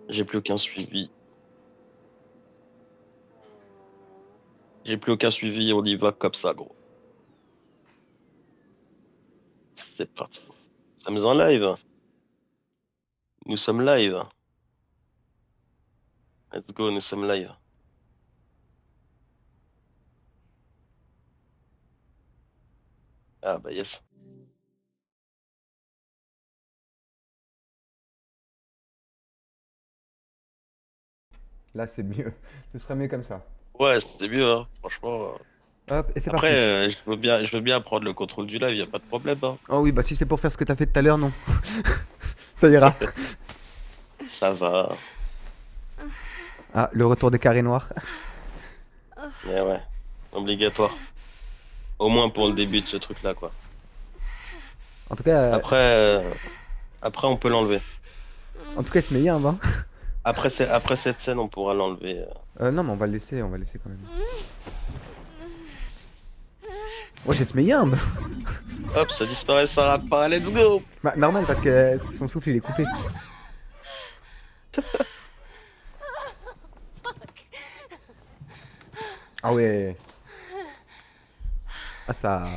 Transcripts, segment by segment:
J'ai plus aucun suivi. J'ai plus aucun suivi, on y va comme ça, gros. C'est parti. Nous sommes en live. Nous sommes live. Let's go, nous sommes live. Ah bah yes. Là, c'est mieux. Ce serait mieux comme ça. Ouais, c'est mieux, hein, franchement. Hop, et c'est Après, parti. je veux bien prendre le contrôle du live, y a pas de problème, hein. Oh oui, bah si c'est pour faire ce que t'as fait tout à l'heure, non. Ça ira. Ça va. Ah, le retour des carrés noirs. Mais ouais, obligatoire. Au moins pour le début de ce truc-là, quoi. En tout cas, Après, après on peut l'enlever. il se met bien, hein. Après cette scène, on pourra l'enlever. Non, mais on va le laisser quand même. Oh, j'ai ce yimbe. Hop, ça disparaît, ça apparaît, let's go! Bah, normal, parce que son souffle, il est coupé. Ah ouais. Ah,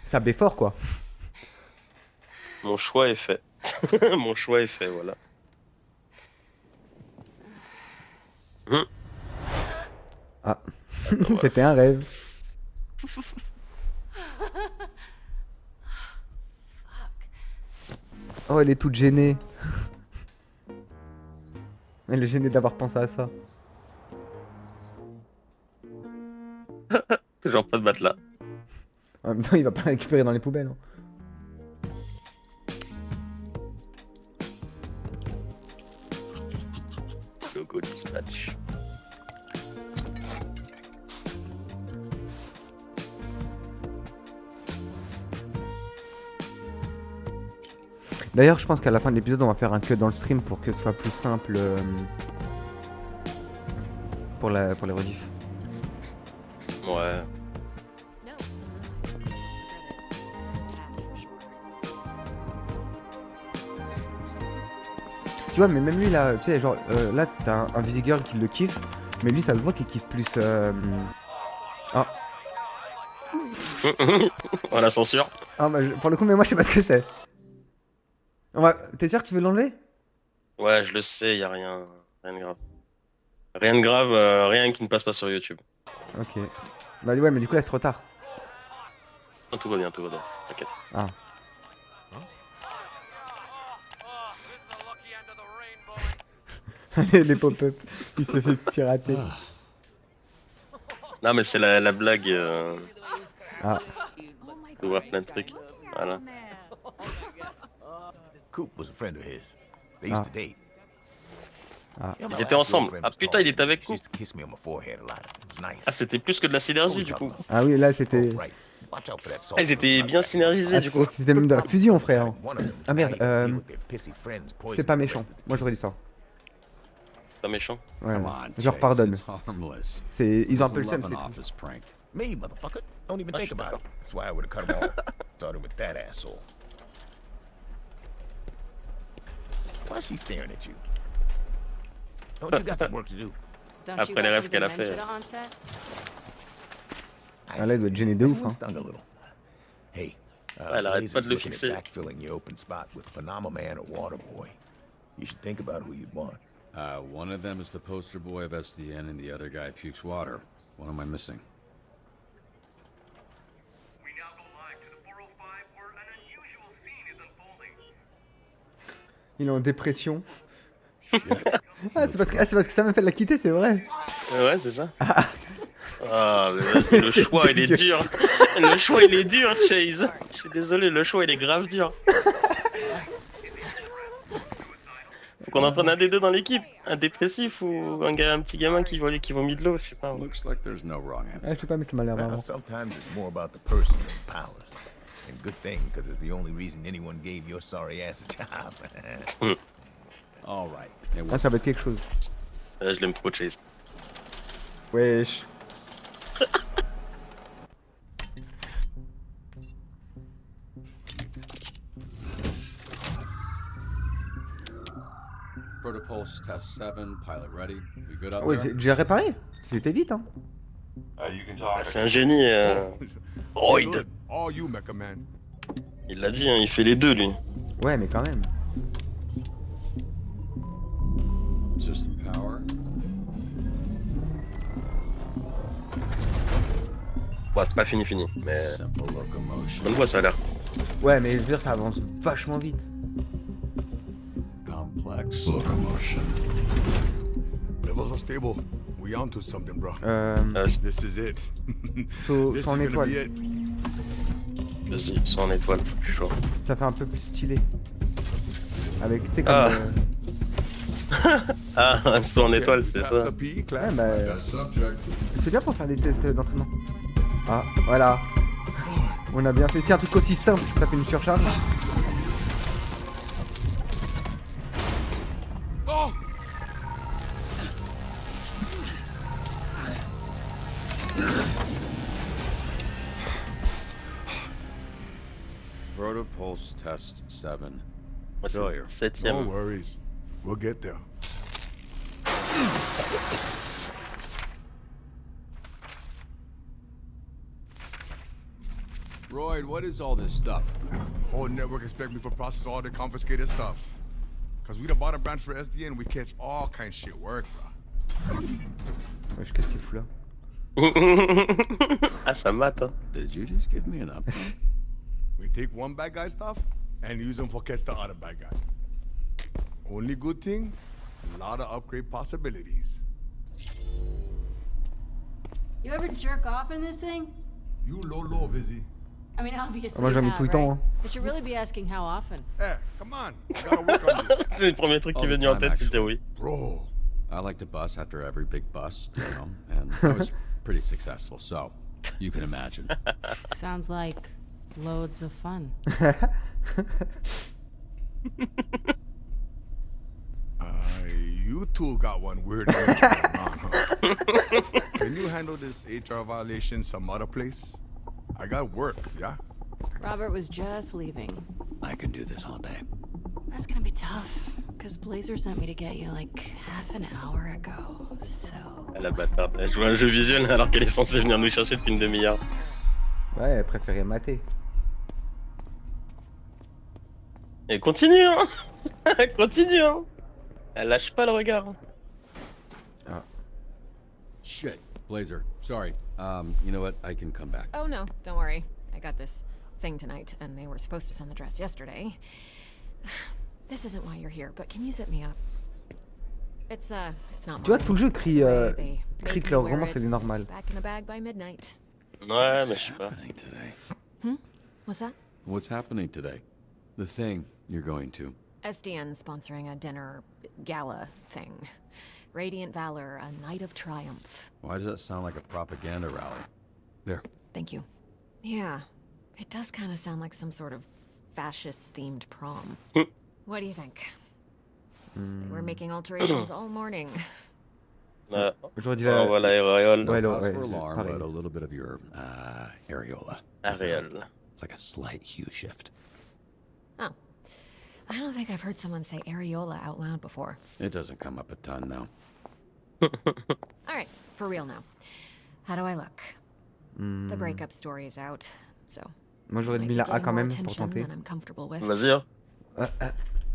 ça baie fort, quoi. Mon choix est fait. Mon choix est fait, voilà. Hum. Ah, Ah bah voilà. c'était un rêve. Oh, elle est toute gênée. Elle est gênée d'avoir pensé à ça. Toujours pas de matelas. En même temps, il va pas la récupérer dans les poubelles, hein. Logo dispatch. D'ailleurs, je pense qu'à la fin de l'épisode, on va faire un cut dans le stream pour que ce soit plus simple pour les rediffs. Ouais. Tu vois, mais même lui là, tu sais, genre là, t'as un Girl qui le kiffe, mais lui, ça le voit qu'il kiffe plus. Ah, Oh la censure. ah bah, pour le coup, mais moi, je sais pas ce que c'est. T'es sûr que tu veux l'enlever? Ouais, je le sais, y a rien, rien de grave. Rien de grave, rien qui ne passe pas sur YouTube. Ok. Bah ouais, mais du coup, là, c'est trop tard. Non, tout va bien, tout va bien. T'inquiète. Ah. Allez, les pop-up, il se fait pirater. Non, mais c'est la blague Ah. de voir plein de trucs. Voilà. Coop was a friend of his. They used to date. Ah. You know, my Ils étaient last ensemble. girlfriend Ah was putain, tall. il était avec She Coop. used to kiss me on my forehead a lot. It was nice. Ah, c'était plus que de la What synergie we du talking coup. about? Ah oui, là, c'était. Oh, right. Watch out for that Ah, ils étaient bien Ah, synergisés du coup. c'était même de la fusion, frère. One of them Ah merde, was married with their pissy friends c'est poisoning pas the méchant. rest of the Moi, j'aurais dit ça. Pas méchant. Ouais, Come on, je leur Chase, pardonne. it's harmless. Ils ont un peu le Just seum, love c'est an tout. office prank. Me, motherfucker. Don't even Ah, je think suis about d'accord. it. That's why I would have cut them all. Starting with that asshole. Why is she staring at you? Don't you got some work to do? Don't Après you les got rêves qu'elle a something fait. mental on set? Ah, là, il doit être gêné de ouf, That one hein. stung a little. Hey, Elle arrête pas Blazer's de le looking fixer. at backfilling your open spot with Phenomenon or Waterboy. You should think about who you'd want. One of them is the poster boy of SDN, and the other guy pukes water. What am I missing? We now go live to the 405 where an unusual scene is unfolding. Il est en dépression. Shit. Ah, c'est parce que ça m'a fait la quitter, c'est vrai. Ouais, c'est ça. Ah, mais vas-y, le choix il est dur. Le choix il est dur, Chase. Je suis désolé, le choix il est grave dur. Faut qu'on en prenne un des deux dans l'équipe. Un dépressif ou un petit gamin qui vomit de l'eau, je sais pas. Looks like there's no wrong Ah, answer. je sais pas, mais ça m'a l'air Well, marrant. sometimes it's more about the person than powers. And good thing, because it's the only reason anyone gave your sorry ass a job. All right. It Ah, was ça va être quelque chose. Je l'aime trop, Chase. Wesh. Pulse, test 7, pilot ready. We good out Ouais, there? c'est déjà réparé. C'était vite, hein. Ah, c'est un génie. Oh, Royd. good. All you, Mecha Man. Il l'a dit, hein, il fait les deux lui. Ouais, mais quand même. System power. Bon, c'est pas fini, mais Simple locomotion. bonne voie ça a l'air. Ouais, mais je veux dire, ça avance vachement vite. Complex locomotion. Levels are stable. We onto something, bro. This is it. Saut This is en gonna étoile. be it. Vas-y, soit en étoile, je suis chaud. Ça fait un peu plus stylé. Avec, tu sais, comme. Ah. Ah, soit en étoile, c'est Pass ça. the PE class. Ouais, bah, Got subject. c'est bien pour faire des tests d'entraînement. Ah, voilà. On a bien fait. Si un truc aussi simple, ça fait une surcharge. Oh! Rotor Pulse, test 7. Moi, c'est Failure. No septième. worries. We'll get there. Royd, what is all this stuff? Whole network expect me to process all the confiscated stuff. Cause we the bought a branch for SDN and we catch all kind of shit work, bro. Wesh, qu'est-ce qu'il fout là? Ah, ça mate, hein. Did you just give me an update? We take one bad guy stuff and use them for catch the other bad guy. Only good thing, a lot of upgrade possibilities. You ever jerk off in this thing? You low, Vizzy. I mean, obviously Moi, you j'en mets have, tout le temps, right? hein. I should really be asking how often. Hey, come on. We gotta work on this. C'est le premier truc qui All m'est the venu en time, tête, c'était actually. oui. Bro, I like to bust after every big bust, you know, and I was pretty successful, so you can imagine. Sounds like loads of fun. you two got one weird energy going on, huh? Can you handle this HR violation some other place? I got work, yeah? Robert was just leaving. I can do this all day. That's gonna be tough, because Blazer sent me to get you like half an hour ago, so... Ah, la bâtarde. Elle joue à un jeu visuel alors qu'elle est censée venir nous chercher depuis une demi-heure. Ouais, elle préférait mater. Et continue, hein. Continue, hein. Elle lâche pas le regard. Shit, Blazer. Sorry. You know what? I can come back. Oh no, don't worry. I got this thing tonight, and they were supposed to send the dress yesterday. This isn't why you're here, but can you zip me up? It's not Tu vois, mine. tout le jeu crie, They crie make que me leur wear romance it. c'est normal. It's back in the bag by midnight. Ouais, What's mais je sais pas. happening today? What's that? What's happening today? The thing you're going to. SDN sponsoring a dinner gala thing. Radiant Valor, a night of triumph. Why does that sound like a propaganda rally? There. Thank you. Yeah, it does kind of sound like some sort of fascist-themed prom. What do you think? They were making alterations all morning. Ouais. J'aurais dit On la... voit l'aéréole. No Ouais, cause ouais, for alarm, pareil. but a little bit of your areola. Aréole. It's like a slight hue shift. Oh. I don't think I've heard someone say areola out loud before. It doesn't come up a ton now. Alright, for real now. How do I look? The breakup story is out, so... Moi, j'aurais might mis be la A getting quand more même pour attention tenter. than I'm comfortable with. Vas-y, hein.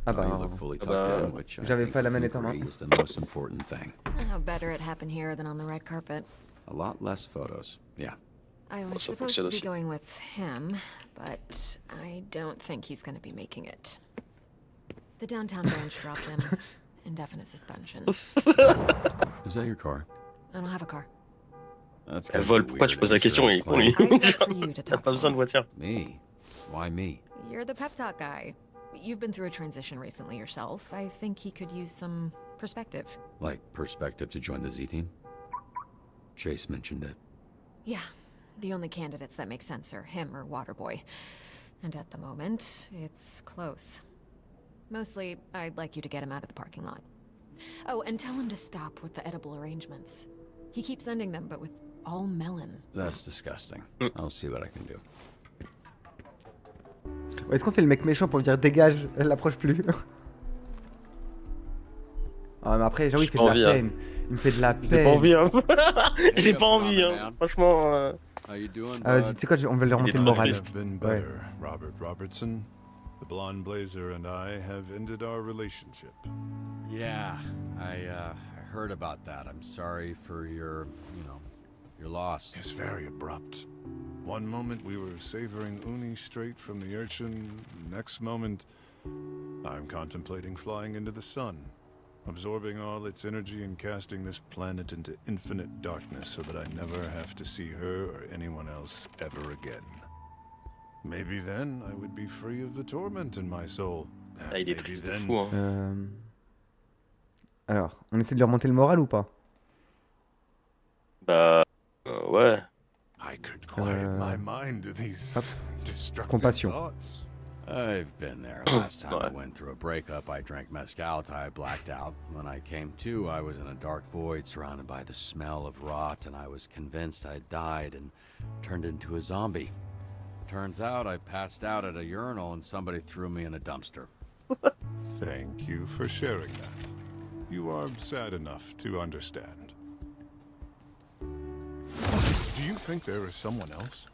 Ah bah, You look fully Ah tucked bah, in, which I j'avais think pas la we can manette en main. agree is the most important thing. How better it happen here than on the red carpet. A lot less photos. Yeah. I was ça supposed to fonctionne be aussi. going with him, but I don't think he's going to be making it. The downtown branch dropped him. Indefinite suspension. Is that your car? I don't have a car. That's Elle gotta vole, be pourquoi weird tu poses la question? insurance Il est con, lui. I'd like for you to T'as talk pas to besoin de him. voiture. Me? Why me? You're the pep talk guy. You've been through a transition recently yourself. I think he could use some perspective. Like perspective to join the Z team? Chase mentioned it. Yeah, the only candidates that make sense are him or Waterboy. And at the moment, it's close. Mostly, I'd like you to get him out of the parking lot. Oh, and tell him to stop with the edible arrangements. He keeps sending them, but with all melon. That's disgusting. I'll see what I can do. Est-ce qu'on fait le mec méchant pour lui dire dégage, elle l'approche plus? Ah, mais après, j'avoue, il J'ai fait pas de envie, la hein. peine. Il me fait de la J'ai pas peine. envie, hein. J'ai Hey, pas envie, hein. man. Franchement. How you doing, Ah, vas-y, bud? tu sais quoi, on va lui remonter le est moral. triste. Have been Ouais. better, Robert Robertson. The blonde blazer and I have ended our relationship. Yeah, I heard about that. I'm sorry for your, your loss. It's very abrupt. One moment we were savoring uni straight from the urchin. Next moment, I'm contemplating flying into the sun, absorbing all its energy and casting this planet into infinite darkness so that I never have to see her or anyone else ever again. Maybe then I would be free of the torment in my soul. Ah, il est Maybe triste de then fou, hein. Alors, on essaie de lui remonter le moral ou pas? Bah. Ouais. I could quiet my mind to these hop. destructive Compassion. thoughts. I've been there. Last time I Ouais. went through a breakup, I drank mezcal till I blacked out. When I came to, I was in a dark void surrounded by the smell of rot, and I was convinced I'd died and turned into a zombie. Turns out I passed out at a urinal and somebody threw me in a dumpster. Thank you for sharing that. You are sad enough to understand. Do you think there is someone else?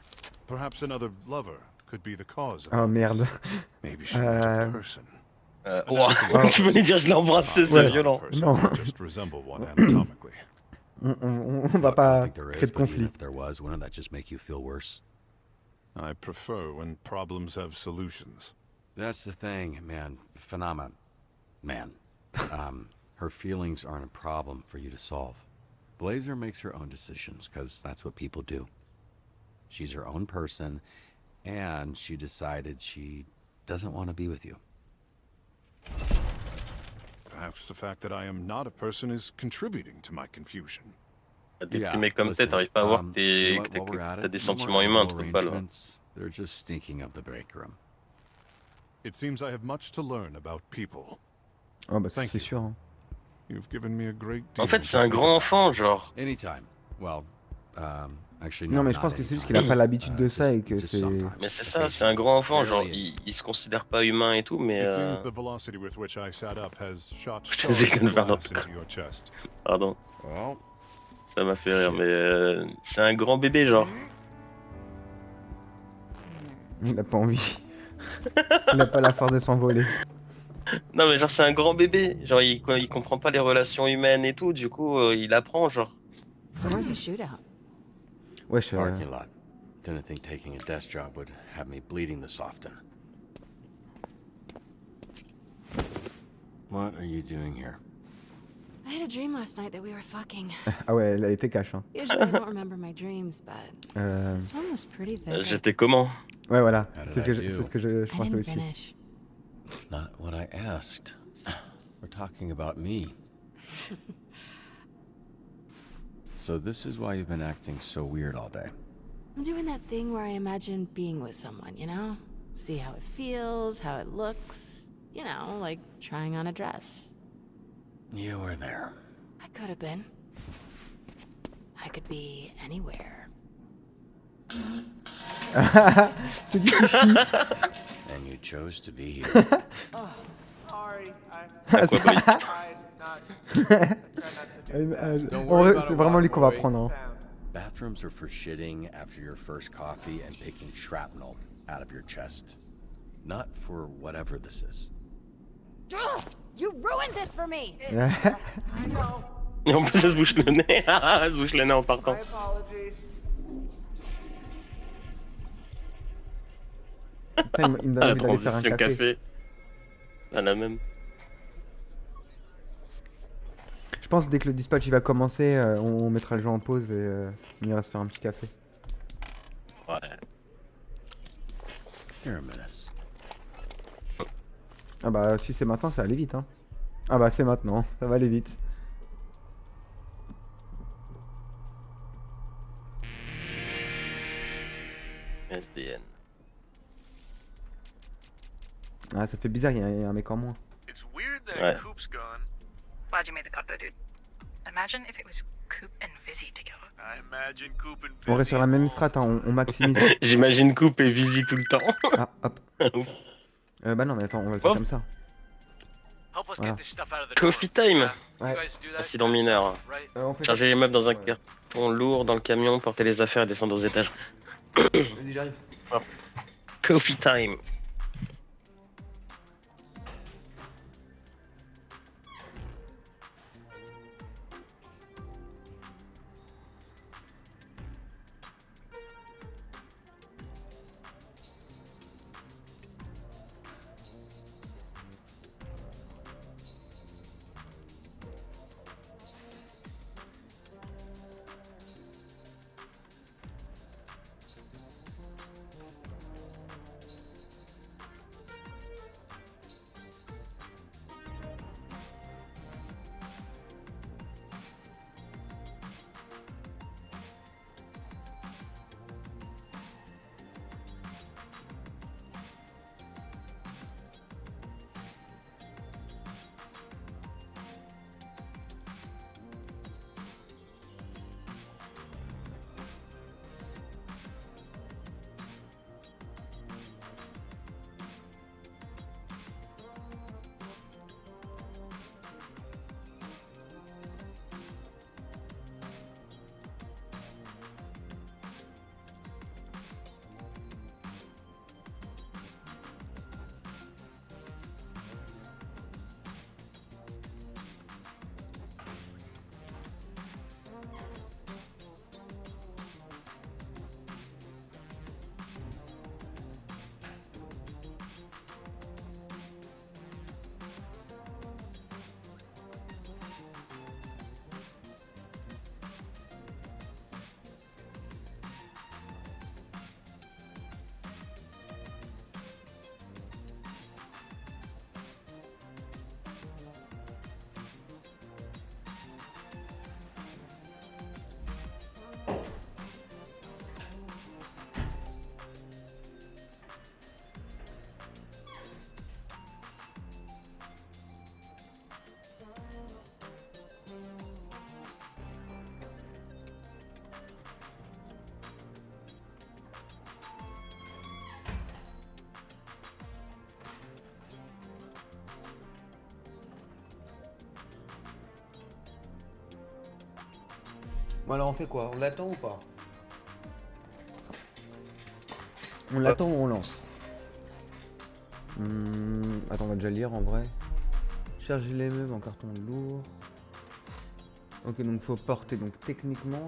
Perhaps another lover could be the cause of Oh all merde. this. Maybe she met a Euh, person. Oh, tu venais dire je l'ai embrassé, c'est Ouais. violent. Person Non. who just resemble one anatomically. On va Look, I don't pas think there créer is, de but even conflit. if there was, wouldn't that just make you feel worse? I prefer when problems have solutions. That's the thing, man. Phenomena. Man. Her feelings aren't a problem for you to solve. Blazer makes her own decisions, because that's what people do. She's her own person, and she decided she doesn't want to be with you. Perhaps the fact that I am not a person is contributing to my confusion. Déprimé comme t'es, listen, t'arrives pas à voir you que know what, while we're at t'as it, des no more sentiments humains, un edible truc pas là. arrangements. They're just stinking up the break room. It seems I have much to learn about people. Oh bah Thank c'est you. sûr. Hein. You've given me a great deal En fait, to c'est un think grand about. enfant, genre. Anytime. Well, actually, Non no, mais je not pense que c'est juste anytime. qu'il a pas l'habitude de ça Just- et que just c'est... sometimes. Mais c'est ça, c'est un grand enfant, genre, il se considère pas humain et tout, mais. It seems the velocity with which I sat up has shot C'est shards of qu'elle va glass dans- into your chest. Pardon, Well, ça m'a fait rire, mais c'est un grand bébé, genre. Il a pas envie. Il a pas la force de s'envoler. Non, mais genre, c'est un grand bébé, genre, il comprend pas les relations humaines et tout, du coup, il apprend, genre. Where's the shootout? Wesh, parking lot. Didn't think taking a desk job would have me bleeding this often. What are you doing here? I had a dream last night that we were fucking. ah ouais, elle a été cash. Hein. Usually I don't remember my dreams, but this one was pretty vivid. J'étais comment? Ouais voilà, How did c'est I do? ce que je I pensais didn't aussi. finish. Not what I asked. We're talking about me. So this is why you've been acting so weird all day. I'm doing that thing where I imagine being with someone, you know? See how it feels, how it looks. You know, like trying on a dress. You were there. I could have been. I could be anywhere. C'est du cliché. And you chose to be here. Sorry, À quoi, boy? Don't En worry vrai, about c'est it, vraiment lui qu'on va Waterboy. prendre. Hein. Bathrooms are for shitting after your first coffee and picking shrapnel out of your chest. Not for whatever this is. Ugh, you ruined this for me! Et en plus, elle se bouche le nez, elle se bouche le nez en partant. apologies. Putain, il me donne La envie d'aller faire un transition café. café. À la même. Je pense que dès que le dispatch il va commencer, on mettra le jeu en pause et on ira se faire un petit café. Ouais. You're a menace. Ah bah si c'est maintenant, ça va aller vite. Hein. Ah bah c'est maintenant, ça va aller vite. SDN. Ah ça fait bizarre, il y a un mec en moins. It's weird that Ouais. Coop's gone. Glad you made the cut though, dude. Imagine if it was Coop and Vizzy together. I imagine Coop and On reste sur la même strat, hein, on maximise. J'imagine Coupe et Visi tout le temps. Ah hop. Bah non mais attends, on va le faire Hop. comme ça. Help us Voilà. get this stuff out of the door. Coffee time. Ouais. You guys do that? Incident mineur. Right? On fait Charger les meubles dans un Ouais. carton lourd dans le camion, porter les affaires et descendre aux étages. Vas-y, j'arrive. Coffee time. Bon alors on fait quoi? On l'attend ou pas? On l'attend ou on lance? Attends, on va déjà lire en vrai. Charger les meubles en carton lourd. Ok, donc faut porter. Donc techniquement,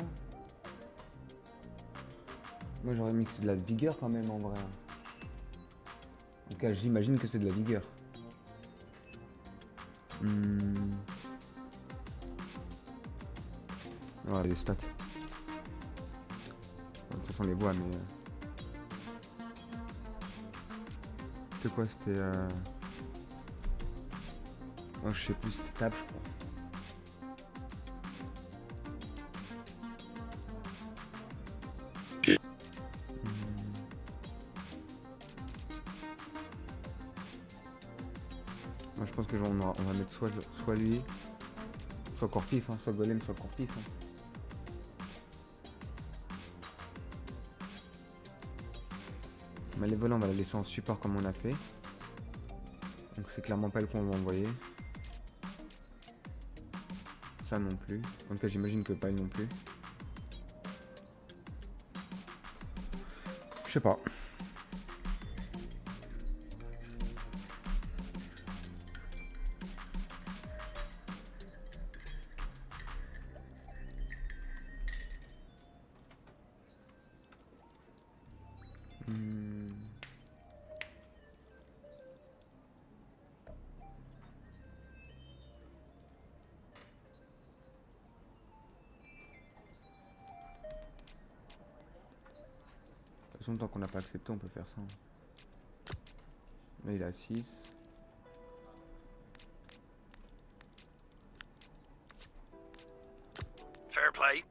moi j'aurais mis que c'est de la vigueur quand même en vrai. En tout cas, j'imagine que c'est de la vigueur. Ouais, les stats. De toute façon, on les voit, mais. C'était quoi? C'était. Oh, je sais plus, c'était table, je crois. Moi, je pense que on va mettre soit lui, soit Corpif, hein, soit Golem, soit Corpif. Hein. Mais les volants, on va la laisser en support comme on a fait. Donc c'est clairement pas le qu'on va envoyer. Ça non plus. En tout cas, j'imagine que pas non plus. Je sais pas. De toute façon, tant qu'on n'a pas accepté, on peut faire ça. Là, il est à 6. Fair play.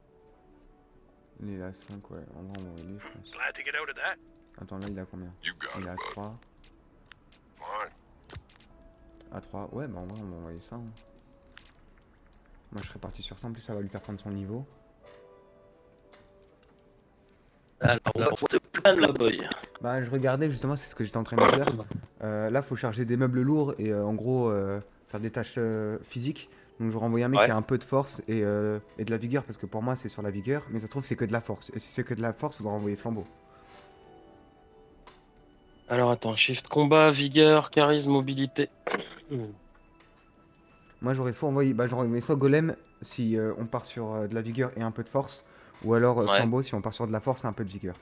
Il est à 5, ouais. En vrai, on va envoyer lui, je pense. Glad to get out of that. Attends, là, il a combien? Il est à 3. Fine. À 3. Ouais, bah en vrai, on va envoyer ça. Hein. Moi, je serais parti sur ça. En plus, ça va lui faire prendre son niveau. Alors, on se plane la boy. Bah, je regardais justement, c'est ce que j'étais en train de dire. Là, faut charger des meubles lourds et en gros, faire des tâches physiques. Donc j'aurais envoyé un mec Ouais. qui a un peu de force et de la vigueur, parce que pour moi c'est sur la vigueur, mais ça se trouve c'est que de la force. Et si c'est que de la force, on doit envoyer Flambeau. Alors attends, shift combat, vigueur, charisme, mobilité. Moi j'aurais soit envoyé, j'aurais envoyé soit Golem si on part sur de la vigueur et un peu de force, ou alors Ouais. Flambeau si on part sur de la force et un peu de vigueur.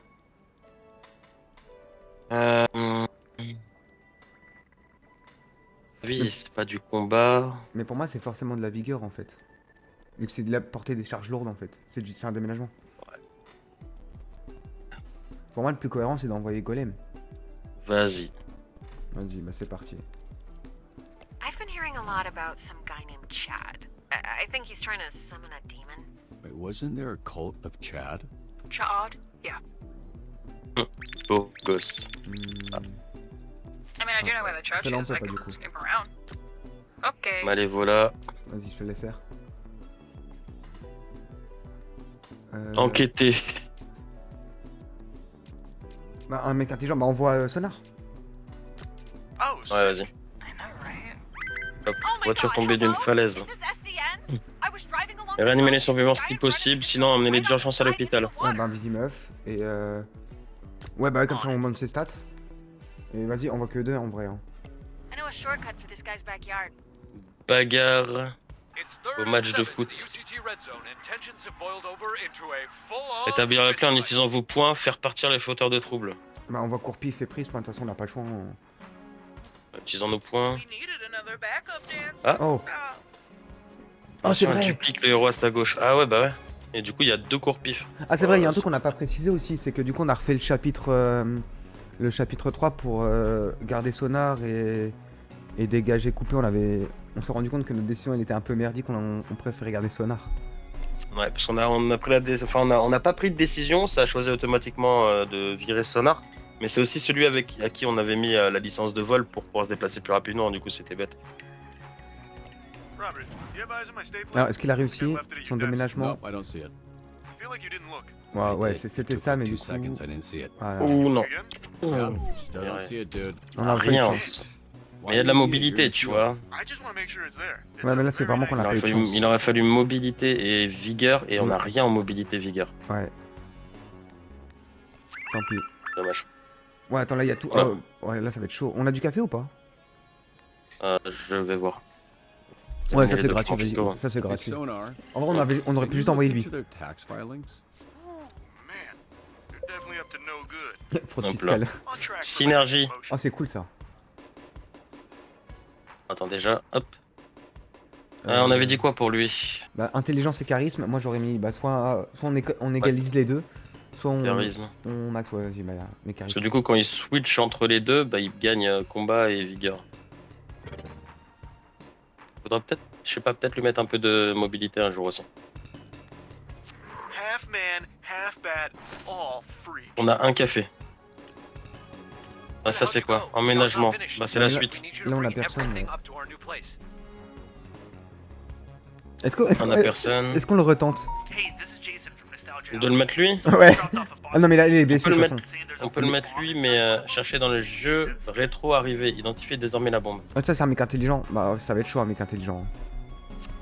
Euh... Oui, c'est pas du combat. Mais pour moi c'est forcément de la vigueur en fait. Vu que c'est de la porter des charges lourdes en fait. C'est un déménagement. Pour moi le plus cohérent c'est d'envoyer Golem. Vas-y. Vas-y, bah c'est parti. I've been hearing a lot about some guy named Chad. I think he's trying to summon a demon. Wait, wasn't there a cult of Chad? Chad? Yeah. Beau gosse. I mean, I do know where the church Fais-le un is. peu, I pas can du coup. snoop around. Okay. Malévola. Vas-y, je te laisse faire. Enquêter. Bah, un mec intelligent, bah envoie Sonar. Oh, Ouais, vas-y. I know, right? Hop, Oh my voiture God, tombée d'une hello? falaise. Is this SDN? I was driving along Et the réanimer les road, survivants this si guy in front of possible, me sinon just emmener les right d'urgence à outside into l'hôpital. the Ouais, water. bah Visi meuf. Et ouais, bah comme ça on monte ses stats. Et vas-y, on voit que deux en vrai. Hein. I know a shortcut for this guy's backyard. Bagarre. It's Au match de foot. UCG Red Zone and tensions have boiled over into a full-on Établir la clé en fistfight. utilisant vos points, faire partir les fauteurs de troubles. Bah on voit Courpif et Prise, de toute façon on n'a pas le choix. Hein. Utilisant nos points. We needed another backup, Dan. Ah. Oh, Ah. oh c'est On vrai. duplique le héros à ta gauche. Ah ouais, bah ouais. Et du coup, il y a deux cours pif. Ah c'est vrai, il y a un truc qu'on n'a pas précisé aussi, c'est que du coup on a refait le chapitre 3 pour garder Sonar et dégager Coupé. On s'est rendu compte que notre décision elle était un peu merdique, on préférait garder Sonar. Ouais, parce qu'on a pris on n'a pas pris de décision, ça a choisi automatiquement de virer Sonar. Mais c'est aussi celui à qui on avait mis la licence de vol pour pouvoir se déplacer plus rapidement, du coup c'était bête. Robert, you have eyes on my stapler? Alors est-ce qu'il a réussi I left it at son your desk. déménagement? Nope, I don't see it. I feel like you didn't look. Ouais, I ouais, did. It c'était took ça, like mais 2 du coup. seconds, I didn't see it. Voilà. Ouh non. Again? Yeah, still don't see it, dude. On Ah, a pas eu de rien. chance. Mais il y a de la mobilité, tu vois. I just want to make sure it's there. It's Ouais, a mais là, c'est very vraiment qu'on nice a pas eu de chance. Il aurait fallu mobilité et vigueur, et on Oui. a rien en mobilité vigueur. Ouais. Tant pis. Dommage. Ouais, attends, là il y a tout. Voilà. Oh, ouais, là ça va être chaud. On a du café ou pas? Je vais voir. Ouais, Il y ça a c'est les deux gratuit, francs vas-y. fiscaux. Ça c'est Hey, gratuit. Sonar. En vrai, on aurait pu juste envoyer lui. To their tax filings? Man, you're definitely up to no good. Fraude Hop fiscale. là. On track for Synergie. that promotion. Oh, c'est cool ça. Attends, déjà, hop. On avait dit quoi pour lui? Bah, intelligence et charisme, moi j'aurais mis. Bah, soit on égalise les deux, soit Charisme. on max. Ouais, vas-y, bah, mais Parce que charisme. du coup, quand il switch entre les deux, bah, il gagne combat et vigueur. Faudra peut-être, je sais pas, peut-être lui mettre un peu de mobilité un jour aussi. Half man, half bat, all free. On a un café. Ah, ça c'est quoi? Emménagement. Bah, c'est la Là- suite. Là, on a personne. Est-ce qu'on On a personne. est-ce qu'on le retente? Hey, this is Jason from Nostalgia. De le mettre lui? Ouais. Dropped off a Ah non, mais là il est On blessé peut de le toute mettre. façon. On peut le mettre lui, mais chercher dans le jeu rétro arrivé. Identifier désormais la bombe. Ah, ça c'est un mec intelligent. Bah, ça va être chaud un mec intelligent.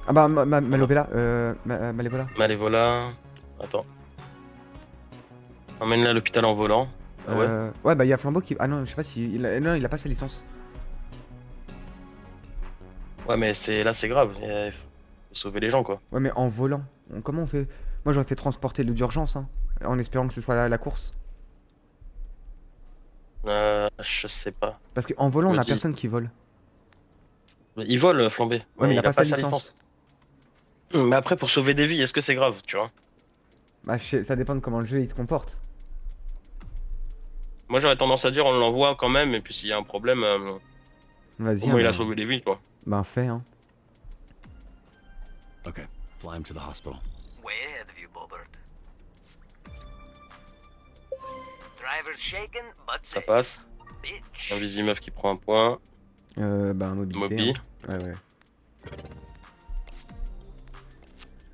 Ah bah, Malovela, Malévola. Malévola. Attends. Emmène-la à l'hôpital en volant. Ah ouais. Ouais, bah il y a Flambeau qui. Ah non, je sais pas si. Non, il a pas sa licence. Ouais, mais là c'est grave. Il faut sauver les gens quoi. Ouais, mais en volant. Comment on fait? Moi j'aurais fait transporter le d'urgence, hein, en espérant que ce soit la course. Je sais pas. Parce qu'en volant, on Me a dis. personne qui vole. Il vole flambé. Ouais, mais il a pas sa licence. Mais après, pour sauver des vies, est-ce que c'est grave, tu vois? Bah, ça dépend de comment le jeu il se comporte. Moi j'aurais tendance à dire on l'envoie quand même, et puis s'il y a un problème, Vas-y. au moins il a hein, sauvé des vies quoi. Bah, fait, hein. Okay, fly him to the hospital. Way ahead of you, Bobert. Driver's shaken, but Ça safe. passe. Bitch. Un Visimeuf qui prend un point. Bah, mobilité. Mobi. hein. Ouais, ouais.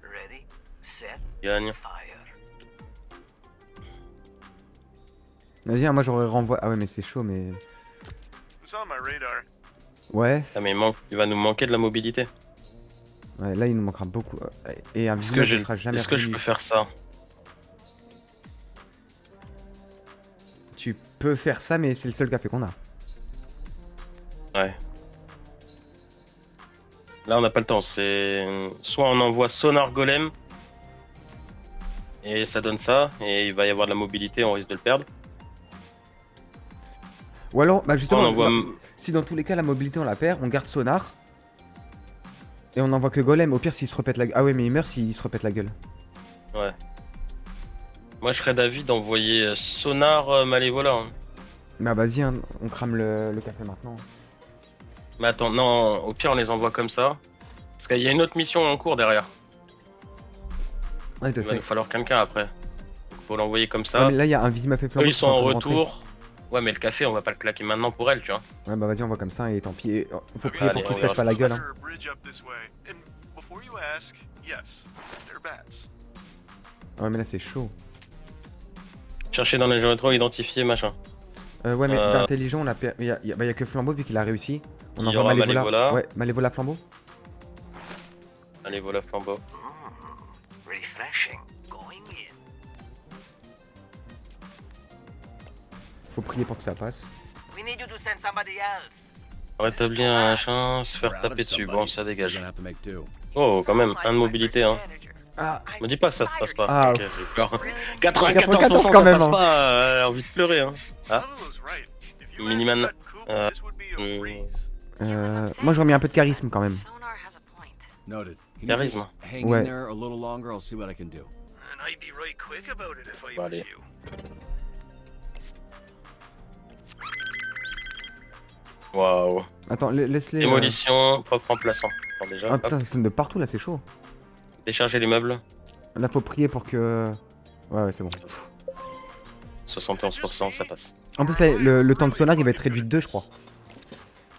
Ready, set, Gagne. fire. Vas-y, hein, moi j'aurais renvoyé. Ah ouais, mais c'est chaud, mais. It's on my radar. Ouais, Ah, mais il va nous manquer de la mobilité. ouais, là il nous manquera beaucoup. Et un Est-ce que, visuel ne sera jamais est-ce que je revenu. peux faire ça? Tu peux faire ça, mais c'est le seul café qu'on a. Ouais. Là, on n'a pas le temps. C'est soit on envoie sonar golem et ça donne ça, et il va y avoir de la mobilité, on risque de le perdre. Ou alors, bah justement, On envoie si dans tous les cas la mobilité on la perd, on garde sonar. Et on envoie que golem. Au pire, s'il se repète la gueule. Ah ouais, mais il meurt s'il se repète la gueule. Ouais. Moi, je serais d'avis d'envoyer sonar Malévola. Hein. Bah vas-y, hein, on crame le café maintenant. Mais attends, non, au pire, on les envoie comme ça. Parce qu'il y a une autre mission en cours derrière. Ouais, je Il va sais. nous falloir quelqu'un après. Faut l'envoyer comme Ouais, ça. mais là, il y a un Vizima fait Eux, flambeau. ils qui sont en train de rentrer. retour. Ouais, mais le café, on va pas le claquer maintenant pour elle, tu vois. Ouais, bah vas-y, on va comme ça et tant pis. Et, faut Okay, prier allez, pour qu'il se on pète ira pas la sur gueule. Is Hein. there a bridge up this way? And before you ask, yes, they're bats. Ouais, mais là, c'est chaud. Chercher dans les jeux rétro, identifier, machin. Ouais, mais d'intelligent, on a il y a que flambeau vu qu'il a réussi. On Il y envoie aura Malévola. Malévola. Ouais, Malévola flambeau. Allez, voilà, flambeau. Refreshing. Going in. Faut prier pour que ça passe. We need you to send somebody else. Rétablir un machin, se faire We're out taper of dessus. somebodies. Bon, ça We're dégage. gonna have to make do. Oh, quand même, un de mobilité, hein. Ah, Me dis pas que ça se passe pas. Ah, Ok, pff. j'ai peur. 94 94% quand ça même, passe hein. pas, envie de pleurer, hein. Ah, Lulu's right. If you Miniman, hadn't cut Coop, this would be a breeze. moi, j'aurais mis un peu de charisme quand même. Sonar has a point. Noted. Can you just Charisme. hang Ouais. in there a little longer? I'll see what I can do. And I'd be right quick about it if I Bon, was allez. you. Waouh. Attends, laisse-les. Démolition, propre remplaçant. Bon, déjà, Ah hop. putain, ça sonne de partout là, c'est chaud. Décharger les meubles. Là, faut prier pour que. Ouais, ouais, c'est bon. 71%, ça passe. En plus, là, le temps de sonar il va être réduit de 2, je crois.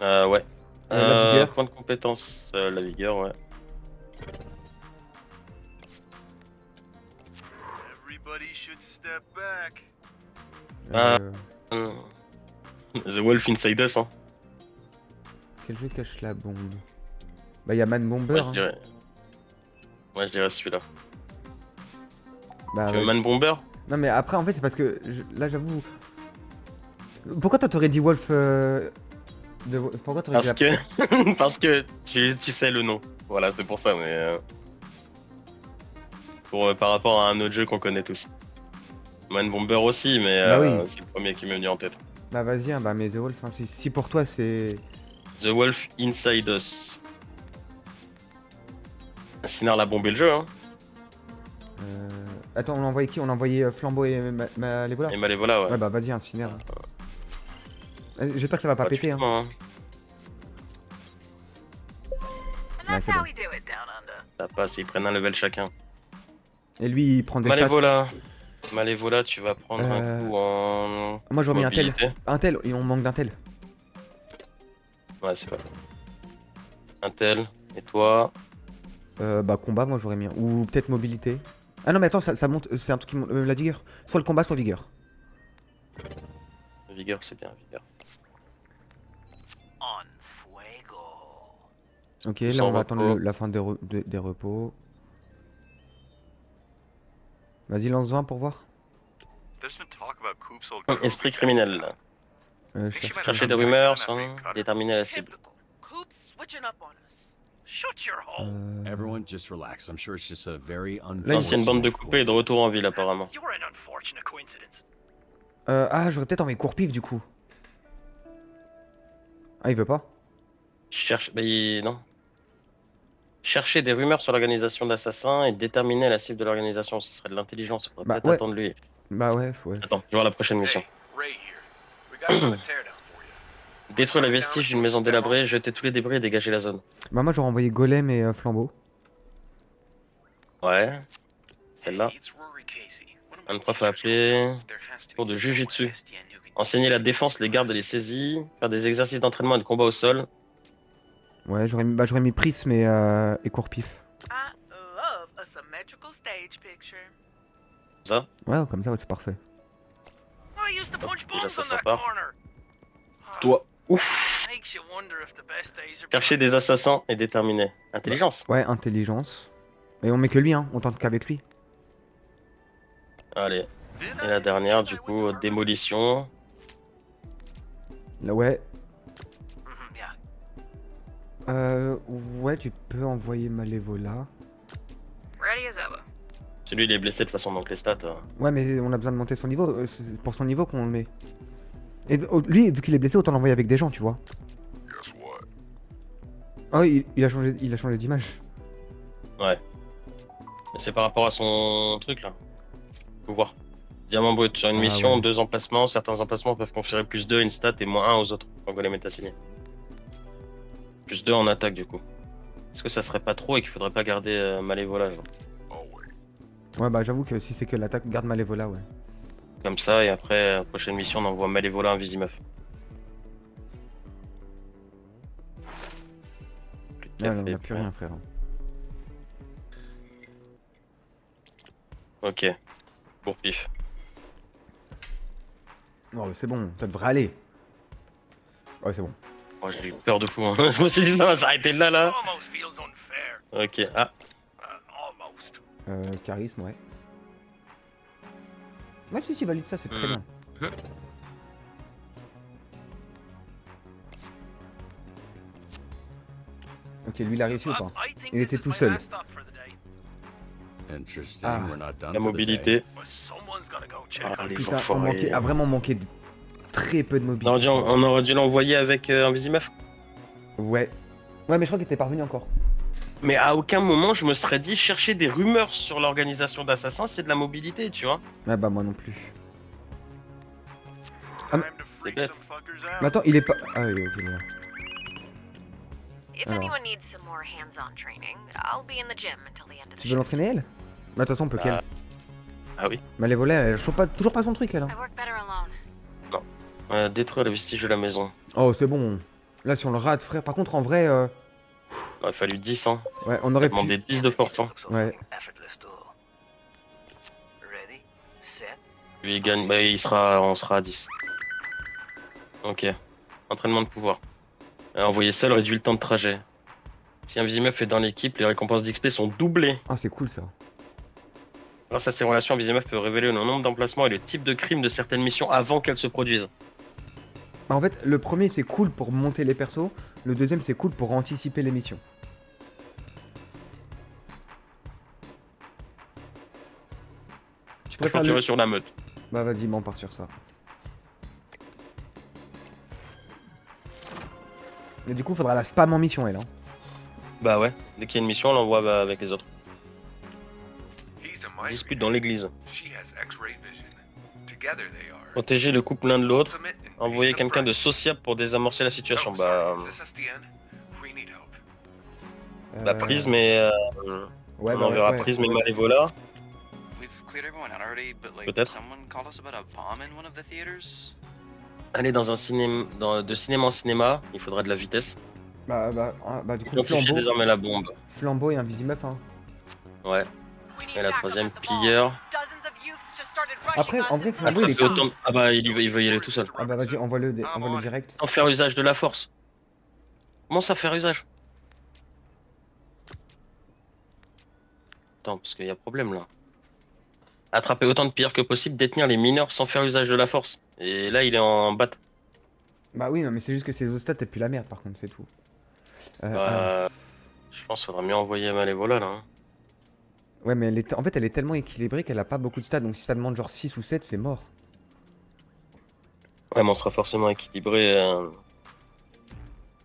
Ouais. La vigueur. Point de compétence, la vigueur, ouais. Everybody should step back. Ah. Euh, The Wolf Inside Us, hein. Quel jeu cache la bombe? Bah, y'a Man Bomber. Ouais, Hein. je dirais. Ouais, je dirais celui-là. Bah, Tu veux ouais. Man Bomber? Non, mais après, en fait, c'est parce que là, j'avoue. Pourquoi toi t'aurais dit Wolf Pourquoi t'aurais dit Parce la- que. Parce que tu sais le nom. Voilà, c'est pour ça, mais. Par rapport à un autre jeu qu'on connaît tous. Man Bomber aussi, mais Bah oui. c'est le premier qui m'est venu en tête. Bah, vas-y, hein, bah, mais The Wolf, hein, si pour toi c'est. The Wolf Inside Us. Sinon, l'a bombé le jeu, hein. Attends, on a envoyé qui? On a envoyé Flambeau et Malévola? Et Malévola, ouais. Ouais, bah, vas-y, Inciner. J'espère que ça va pas péter, hein. Gratuitement, hein. And Ouais, that's c'est how bon. we do it down under. Ça passe, ils prennent un level chacun. Et lui, il prend des stats. Malévola, tu vas prendre un coup en. Moi, j'aurais mis un tel. mobilité. Un tel, et on manque d'un tel. Ouais, c'est pas grave. Un tel. Et toi? Bah, combat, moi, j'aurais mis. Ou peut-être mobilité. Ah non, mais attends, ça monte. C'est un truc qui monte. La vigueur. Soit le combat, soit vigueur. Vigueur, c'est bien, vigueur. On fuego. Ok, Sans là, on va repos. attendre la fin des repos. Vas-y, lance 20 pour voir. There's been talk about Coop's old Esprit criminel. Là. Chercher des rumeurs sans déterminer la cible. Coop switching up on us. Shut your hole. Everyone, just relax. I'm sure it's just a very L'ancienne bande de coupés est de retour en ville, apparemment. You're an unfortunate coincidence. Ah, j'aurais peut-être envoyé Courpif du coup. Ah, il veut pas? Cherche. Bah, non. Chercher des rumeurs sur l'organisation d'assassins et déterminer la cible de l'organisation. Ce serait de l'intelligence. On pourrait Bah, peut-être ouais. attendre lui. Bah, ouais, ouais. Attends, je vais voir la prochaine mission. Hey, Ray here. We got another teardown for you. Détruire les vestiges d'une maison délabrée, jeter tous les débris et dégager la zone. Bah, moi, j'aurais envoyé Golem et Flambeau. Ouais. Celle-là. Hey, it's Rory Casey. One of my Un prof teachers à appeler. told me there has to Cours be de someone jujitsu. at STN who can Enseigner la teach défense, les gardes et les saisies. Faire des exercices d'entraînement et de combat au sol. Ouais, j'aurais mis Prisme et Courpif. I love a symmetrical stage picture. Ça. Ouais, comme ça, ouais, c'est parfait. I used to punch Déjà, bombs ça, on ça that part. corner. Toi. Ouf. Makes you wonder if the best days are Chercher des assassins et déterminer. Intelligence. Ouais, intelligence. Et on met que lui, hein. On tente qu'avec lui. Allez. Et la dernière, du coup, démolition. Là, ouais. Yeah. Ouais, tu peux envoyer Malévola. Ready as ever. Celui, il est blessé de toute façon, donc les stats. Ouais, mais on a besoin de monter son niveau. C'est pour son niveau qu'on le met. Et lui, vu qu'il est blessé, autant l'envoyer avec des gens, tu vois. Guess what? Oh, il a changé d'image. Ouais. Mais c'est par rapport à son truc là. Faut voir. Diamant brut sur une Ah, mission, ouais. 2 emplacements. Certains emplacements peuvent conférer plus 2 à une stat et moins 1 aux autres. On va les mettre assignés. Plus 2 en attaque du coup. Est-ce que ça serait pas trop et qu'il faudrait pas garder Malévola genre Ouais, bah j'avoue que si c'est que l'attaque, garde Malévola, ouais. comme ça et après, prochaine mission, on envoie Malévola Invisimeuf. Ouais, on a plus rien, frère. Ok. Pour pif. Oh, c'est bon, ça devrait aller. Ouais, c'est bon. Moi j'ai eu peur de fou. Hein. Je me suis dit, non, on va s'arrêter là là. Almost feels unfair. Ok. Ah. Almost. Charisme, ouais. Ouais, si tu valides ça, c'est très bien. Ok, lui il a réussi ou pas? I think Il this était is tout my seul. last stop for the day. Interesting. Ah. We're not done La for the day. mobilité. But someone's gotta go check Ah, on les Putain, enfoirés. a vraiment manqué de très peu de On mobilité. aurait dû l'envoyer avec Invisimeuf. Ouais. Ouais, mais je crois qu'il était pas revenu encore. Mais à aucun moment je me serais dit chercher des rumeurs sur l'organisation d'assassins, c'est de la mobilité, tu vois. Ouais, bah moi non plus. Time to c'est freak bête. some fuckers out. Mais attends, il est pas. Ah oui, ok, voilà. If Alors. anyone needs some more hands-on training, I'll be in the gym until the end of the Tu veux shift. l'entraîner elle? Mais de toute façon, on peut qu'elle. Ah oui. Malévola, elle chope pas, toujours pas son truc elle. Hein. I work better alone. Détruire le vestige de la maison. Oh, c'est bon. Là, si on le rate, frère. Par contre, en vrai, Il aurait fallu 10 hein. ouais, on aurait Demandé pu. 10 de force hein. Ouais. Ready, set. Lui il gagne, bah on sera à 10. Ok. Entraînement de pouvoir. Envoyer seul réduit le temps de trajet. Si Invisimeuf est dans l'équipe, les récompenses d'XP sont doublées. Ah, c'est cool ça. Grâce à ces relations, Invisimeuf peut révéler le nombre d'emplacements et le type de crime de certaines missions avant qu'elles se produisent. Bah, en fait, le premier c'est cool pour monter les persos. Le deuxième c'est cool pour anticiper les missions. Tu Je préfères partirai le... sur la meute. Bah vas-y, on part sur ça. Mais du coup, faudra la spam en mission elle. Hein. Bah ouais, dès qu'il y a une mission, on l'envoie avec les autres. He's a Dispute dans l'église. She has X-ray vision. Together they are. Protéger le couple l'un de l'autre. Ultimate in Envoyer being a quelqu'un de friend. sociable pour désamorcer la situation. Oh, Bah, sorry, is this SDN? We need help. bah Prisme et... Ouais, on bah, enverra ouais, Prisme et ouais. Malévola. We've cleared everyone out already, but like Peut-être. someone called us about a bomb in one of the theaters. Aller dans un cinéma, de cinéma en cinéma, il faudra de la vitesse. Bah du coup, Identifier Flambeau, désormais la bombe. Flambeau et Invisimeuf. Hein. Ouais. Et la troisième, pilleur. Après, en vrai, Flambeau il est Attraper cool. autant... Ah bah il veut y aller tout seul. Ah bah vas-y, envoie-le direct. Sans faire usage de la force. Comment ça faire usage? Attends, parce qu'il y a problème là. Attraper autant de pilleurs que possible, détenir les mineurs sans faire usage de la force. Et là il est en batte. Bah oui, non, mais c'est juste que ses autres stats, et puis la merde par contre, c'est tout. Je pense qu'il faudra mieux envoyer Malévola là. Hein. Ouais, mais en fait, elle est tellement équilibrée qu'elle a pas beaucoup de stats, donc si ça demande genre 6 ou 7, c'est mort. Ouais, mais on sera forcément équilibré.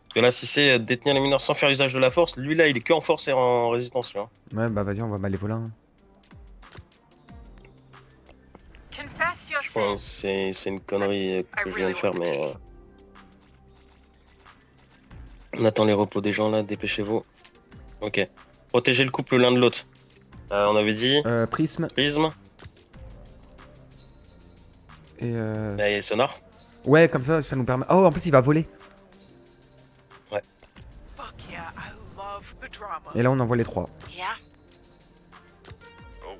Parce que là, si c'est détenir les mineurs sans faire usage de la force, lui là il est que en force et en résistance. Tu vois. Ouais, bah vas-y, on va Malévola. Hein. Confess your Je pense sins. que c'est une connerie que je viens de faire, mais. On attend les repos des gens là, dépêchez-vous. Ok. Protéger le couple l'un de l'autre. On avait dit. Prisme Prisme. et Et Sonar. Ouais, comme ça nous permet. Oh, en plus, il va voler. Ouais. Fuck yeah, I love the drama. Et là, on envoie les 3. Yeah? Oh,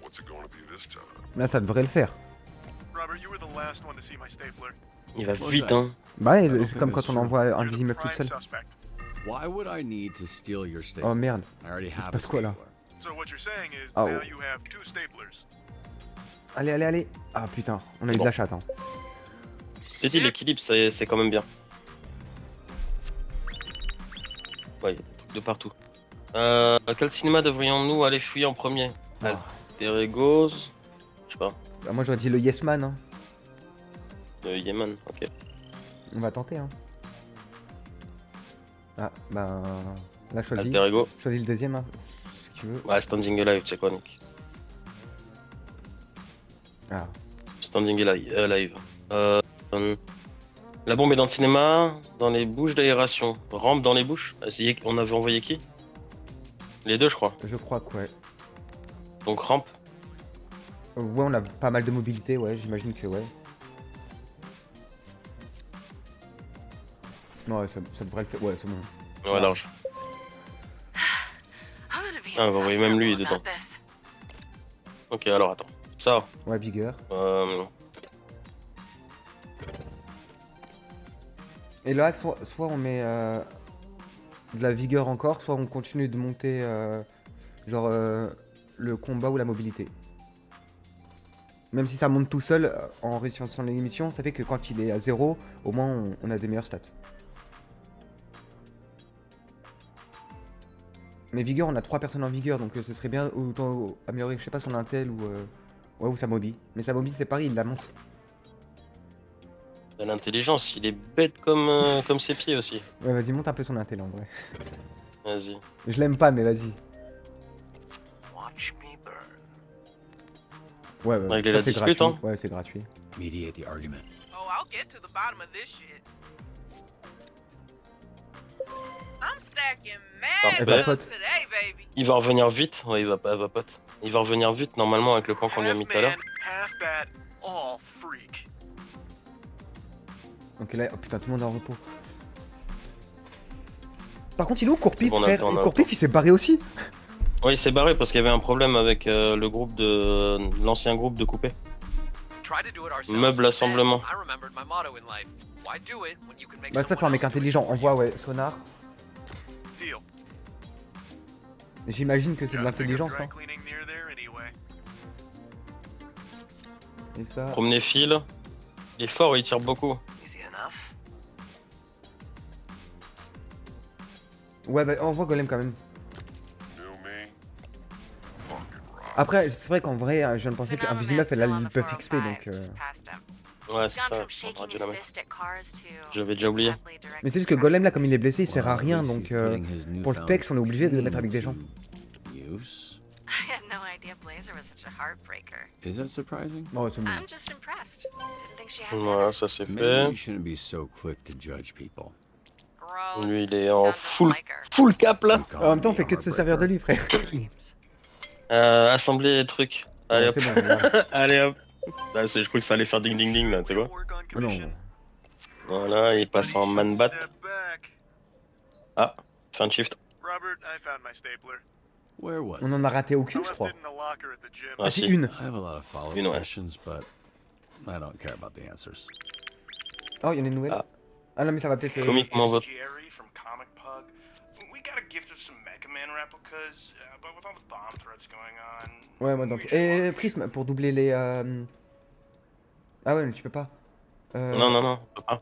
what's it going to be this time? Là, ça devrait le faire. Robert, you were the last one to see my stapler. Il va vite, hein. Bah ouais, c'est comme quand on envoie un Vizimuf toute seule. Why would I need to steal your staple? Oh merde. I already Il se have a passe quoi là? stapler. So what you're saying is Oh. now you have 2 staplers. Allez, allez, allez. Ah putain, on a eu de la chatte. Hein. J'ai dit, l'équilibre, c'est quand même bien. Ouais, il y a des trucs de partout. Quel cinéma devrions-nous aller fouiller en premier? Ah. Alter Egos. Je sais pas. Bah, moi j'aurais dit le Yes Man. Hein. Yemen, ok. On va tenter. Hein. Ah, bah. Là, choisis. Alter Ego. Choisis le deuxième, hein, si tu veux. Ouais, Standing Alive, c'est quoi, Nick? Ah. Standing Alive. La bombe est dans le cinéma, dans les bouches d'aération. Rampe dans les bouches. On avait envoyé qui? Les deux, je crois. Je crois que ouais. Donc rampe. Ouais, on a pas mal de mobilité, ouais, j'imagine que ouais. Non, ouais, ça devrait le faire. Ouais, c'est bon. Ouais, large. I'm gonna be Ah, on va envoyer même lui insufferable dedans. about this. Ok, alors attends. Ça. Ouais, vigueur. Et là, soit on met de la vigueur encore, soit on continue de monter genre le combat ou la mobilité. Même si ça monte tout seul en réussissant l'émission, ça fait que quand il est à 0, au moins on a des meilleures stats. Mais vigueur, on a 3 personnes en vigueur, donc ce serait bien autant améliorer, je sais pas, son intel ou ouais, ou sa mobi. Mais sa mobi, c'est pareil, il la monte. L'intelligence, il est bête comme ses pieds aussi. Ouais, vas-y, monte un peu son intel en vrai. Vas-y. Je l'aime pas, mais vas-y. Watch me burn. Ouais, Régler ça, la c'est dispute, gratuit. hein. Ouais, c'est gratuit. Mediate the argument. Oh, I'll get to the bottom of this shit. I'm stacking Parfait. mad Pote. guns today, baby. Il va revenir vite. Ouais, il va pote. Il va revenir vite normalement avec le plan qu'on lui a mis tout à l'heure. half bat, all freak. Ok, là, oh putain, tout le monde est en repos. Par contre, il est où Courpif, Bon, on frère? attend, on Courpif, il s'est barré aussi? Ouais, il s'est barré parce qu'il y avait un problème avec le groupe de l'ancien groupe de coupé. Meuble assemblement. Bah, ça, fait un mec intelligent. On voit, ouais, sonar. Deal. J'imagine que c'est de Gotta pick up l'intelligence, dry hein. cleaning near there anyway. Et ça. Promener fil. Il est fort, il tire beaucoup. Easy enough. Ouais, bah, on voit Golem quand même. Après, c'est vrai qu'en vrai, je viens de penser qu'un Vizimuf, elle a le buff XP, donc. Ouais, c'est ça. On aurait dû la mettre. Je l'avais déjà oublié. Mais c'est juste que Golem, là, comme il est blessé, il sert à rien, donc. Pour le Specs, on est obligé de le mettre avec des gens. Use? I had no idea Blazer was such a heartbreaker. Is that surprising? Oh, c'est bon. I'm just impressed. Didn't think she had Voilà, ça c'est Maybe fait. you shouldn't be so quick to judge people. Gross. Lui, il est en Sounds just like her. full cap là. You call En même temps, on me fait a que de se servir de heartbreaker? lui, frère. Assembler les trucs. Allez Ouais, hop. c'est bon, voilà. Allez hop. Là, je crois que ça allait faire ding ding ding là, tu sais quoi. Work on Oh non. commission. Voilà, il passe en man bat. Step back. Ah, fin de shift. Robert, I found my stapler. Where was On it? en a raté I aucune, je left crois. it in the locker at the gym. Ah, Ah, si, si. une. I have a lot of follow-up You know it. questions, but I don't care about the answers. Oh, il y en a une nouvelle. Ah. Ah non, mais ça va peut-être. Comiquement votre. Jerry from Comic Pug. We got a gift of some Mega Man replicas, but with all the bomb threats going on. Ouais, moi dans we tout. should Et launch. Prisme pour doubler les. Ah ouais, mais tu peux pas. Non, non, non, on peut pas.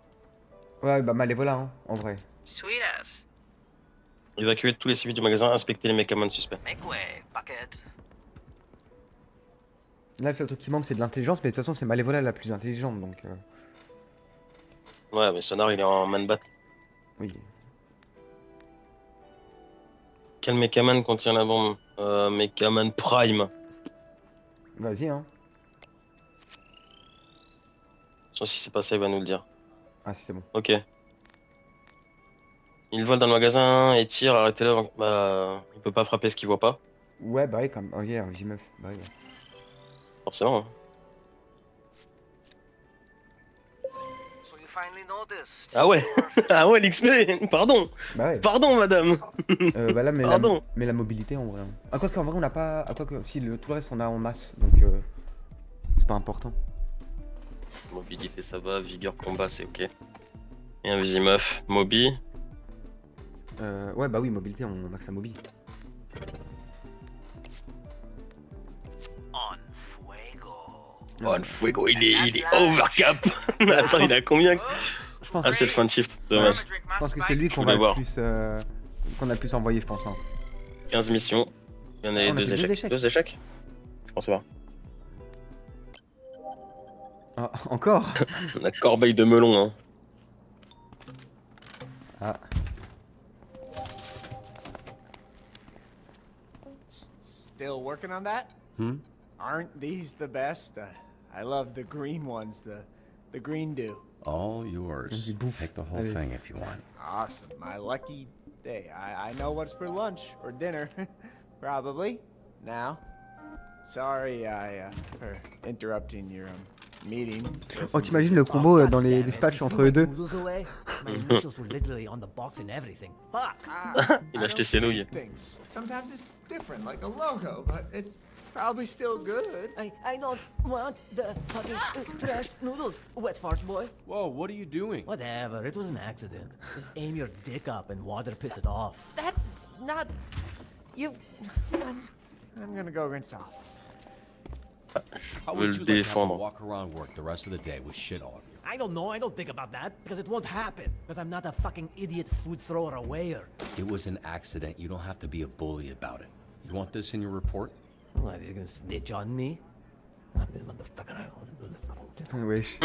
Ouais, bah Malévola, hein, en vrai. Sweet ass. Évacuer tous les civils du magasin, inspecter les Mechaman suspects. Make way, bucket. Là, le seul truc qui manque, c'est de l'intelligence, mais de toute façon, c'est Malévola la plus intelligente, donc. Ouais, mais Sonar il est en man bat. Oui. Quel Mechaman contient la bombe Mechaman Prime. Vas-y, hein. Si c'est pas ça, il va nous le dire. Ah, si, c'est bon. Ok. Il vole dans le magasin et tire, arrêtez-le. Bah, il peut pas frapper ce qu'il voit pas, Ouais, bah oui, comme. Oh, yeah, un Vizimuf. Bah oui. forcément. hein. So you finally noticed. Ah ouais. Ah ouais, l'XP. Pardon. Bah ouais. Pardon, madame. Bah là, mais Pardon. mais la mobilité, en vrai. Hein. Ah, quoi qu'en vrai, on n'a pas. Ah, quoi que. Si, tout le reste, on a en masse, donc. C'est pas important. Mobilité, ça va. Vigueur, combat, c'est ok. Et un Vizimuf. Mobi. Ouais, bah oui, mobilité, on max à mobi. On fuego. Oh, le fuego, il est overcap. Attends, il a combien? Je pense, Ah, c'est le fin de shift, dommage. je pense que c'est lui qu'on voulais va voir. le plus, qu'on a le plus envoyé, je pense. Hein. 15 missions. Il y en a Ah, on a deux fait échecs. 2 échecs. Je pense pas. Ah, encore. La corbeille de melon, hein. Ah. Still working on that? Hmm? Aren't these the best? I love the green ones, the green dew. All yours. Take the whole Allez. thing if you want. Awesome, my lucky day. I know what's for lunch or dinner, probably. Now, sorry for interrupting your meeting. Oh, t'imagines le combo dans les dispatchs entre eux deux? My initials were literally on the box and everything. Fuck. Il a acheté ses nouilles. Things. Sometimes it's different, like a logo, but it's probably still good. I don't want the fucking trash noodles, wet fart boy. Whoa, what are you doing? Whatever, it was an accident. Just aim your dick up and water piss it off. That's not... You... I'm gonna go rinse off. How Veut would le you like to have to défendre. walk around work the rest of the day with shit all over you? I don't know, I don't think about that, because it won't happen. Because I'm not a fucking idiot food thrower or weigher. It was an accident. You don't have to be a bully about it. You want this in your report? What, you're gonna snitch on me? I'm the motherfucker, I don't... Wesh.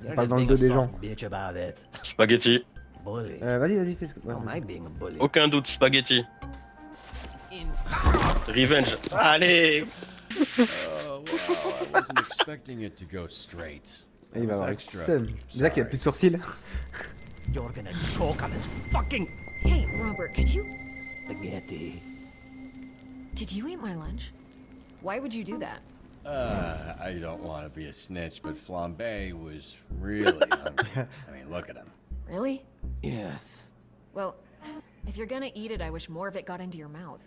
You're Parle just dans le being dos a des gens. soft bitch about it. Spaghetti. Bully. Vas-y, fais ce que... ouais, How am I being a bully? Aucun doute, spaghetti. In Revenge. Allez. Oh, wow. I wasn't expecting it to go straight. Et il va That was avoir le extra. seum. Déjà qu'il a plus de sourcils. You're gonna choke on this fucking Hey, Robert, could you... spaghetti. Did you eat my lunch? Why would you do that? I don't want to be a snitch, but Flambe was really hungry. I mean, look at him. Really? Yes. Well, if you're gonna eat it, I wish more of it got into your mouth.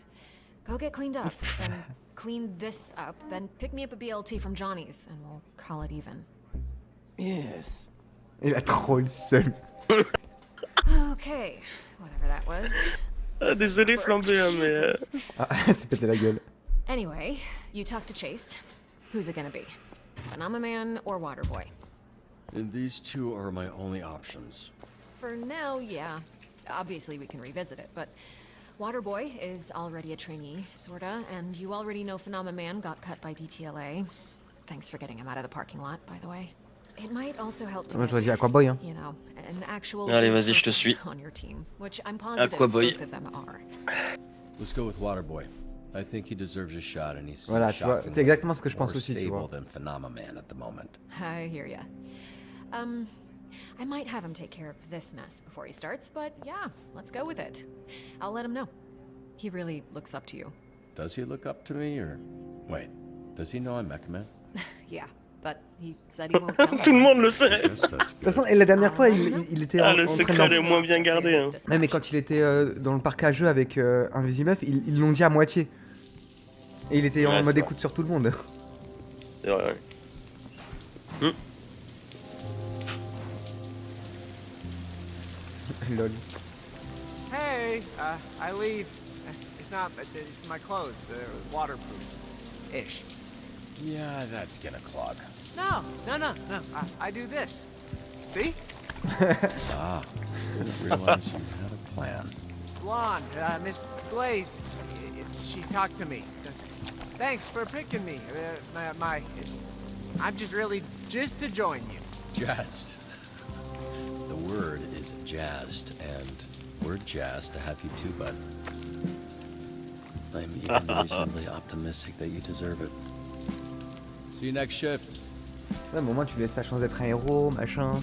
Go get cleaned up, then clean this up, then pick me up a BLT from Johnny's, and we'll call it even. Yes. Il a trop le seum. Okay, whatever that was. Ah, désolé, flambé, hein, mais. Jesus. Ah, c'est pété la gueule. Anyway, you talk to Chase. Who's it gonna be? Phenomenon or Waterboy? And these two are my only options. For now, yeah. Obviously, we can revisit it, but Waterboy is already a trainee, sorta, and you already know Phenomenon got cut by DTLA. Thanks for getting him out of the parking lot, by the way. It might also help to Moi, j'aurais dit have, Aquaboy, hein. you know, an actual Allez, good vas-y, je te person suis. on your team, which I'm positive Aquaboy. both of them are. Let's go with Waterboy. I think he deserves a shot, and he's Voilà, tu vois, c'est exactement ce que je pense aussi, tu vois. than Phenomenon at the moment. I hear ya. I might have him take care of this mess before he starts, but yeah, let's go with it. I'll let him know. He really looks up to you. Does he look up to me, or wait? Does he know I'm Mecha Man? Yeah, but he said he won't tell Tout le me. monde le sait. Yes, that's De toute good. façon, et la dernière fois, il était Ah, en le train secret de... est moins bien gardé. Hein. Ouais, mais quand il était dans le parc à jeux avec un Vizimuf, ils l'ont dit à moitié. Et il était Ouais, en c'est mode vrai. écoute sur tout le monde. C'est vrai, ouais. Lol. Hey, I leave. It's not. It's my clothes. They're waterproof-ish. Yeah, that's gonna clog. No. I do this. See? Ah, didn't realize you had a plan. Blonde, Miss Blaze. She talked to me. Thanks for picking me. I'm just really just to join you. Jazzed. The word is jazzed, and we're jazzed to have you too, bud. I'm even reasonably optimistic that you deserve it. See you next shift. Ouais, mais au moins tu laisses sa chance d'être un héros, machin.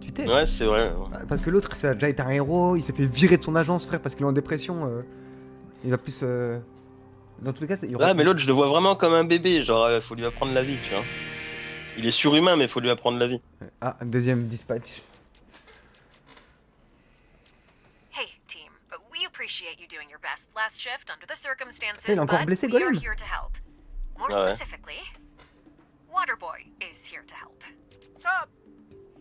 Tu testes. Ouais, c'est vrai. Parce que l'autre, ça a déjà été un héros, il s'est fait virer de son agence, frère, parce qu'il est en dépression. Il va plus. Dans tous les cas, il y aura... Ouais, mais l'autre, je le vois vraiment comme un bébé. Genre, faut lui apprendre la vie, tu vois. Il est surhumain, mais faut lui apprendre la vie. Ah, deuxième dispatch. Hey, team. We appreciate you doing your best last shift under the circumstances, Il est encore but blessé, we are Golem. here to help. More Ah ouais. specifically, Waterboy is here to help. What's up?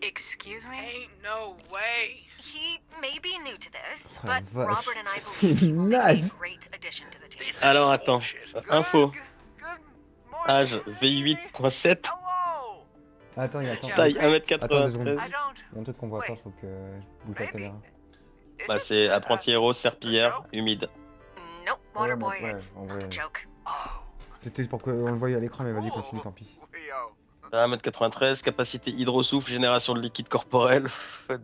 Excuse me? Ain't no way. He may be new to this, Oh, but vache. Robert and I believe he will make a Naze. great addition to the team. This is Alors attends, bullshit. info. Good morning, Âge baby. V8.7, Hello. Attends, attends. taille Attends 2 secondes. 1m93. I don't. Il y a un truc qu'on voit pas, faut que je bouge la Maybe. caméra. Is Bah it, c'est apprenti héros, serpillière, humide. Nope, Ouais, mais Waterboy, ouais, it's en not vrai. a joke. Oh. C'était pour qu'on le voie à l'écran, mais vas-y, continue, tant pis. Yo. 1m93, capacité hydrosouffle, génération de liquide corporel,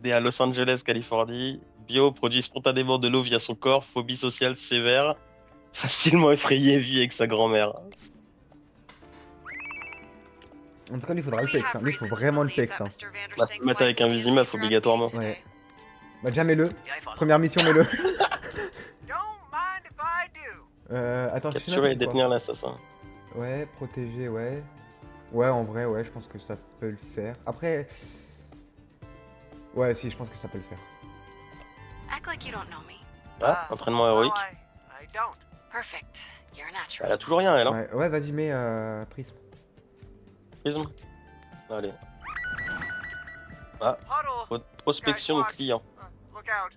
né à Los Angeles, Californie. Bio, produit spontanément de l'eau via son corps, phobie sociale sévère, facilement effrayé, vit avec sa grand-mère. En tout cas, lui, il faudra le pex. Hein. Lui, il faut vraiment le pex. Hein. Bah, faut le mettre avec un Vizimaf obligatoirement. Ouais. Bah, déjà, mets-le. Première mission, mets-le. Don't mind if I do. Attends, c'est Capturer et quoi détenir l'assassin. Ouais, protéger, ouais. Ouais, en vrai, ouais, je pense que ça peut le faire. Après. Ouais, si, je pense que ça peut le faire. Act like you don't know me. Ah, entraînement héroïque. I don't. Perfect. You're a Elle natural. a toujours rien, elle, hein. Ouais, ouais vas-y, mets Prisme. Prisme. Allez. Ah, Huddle. prospection de client. Look out.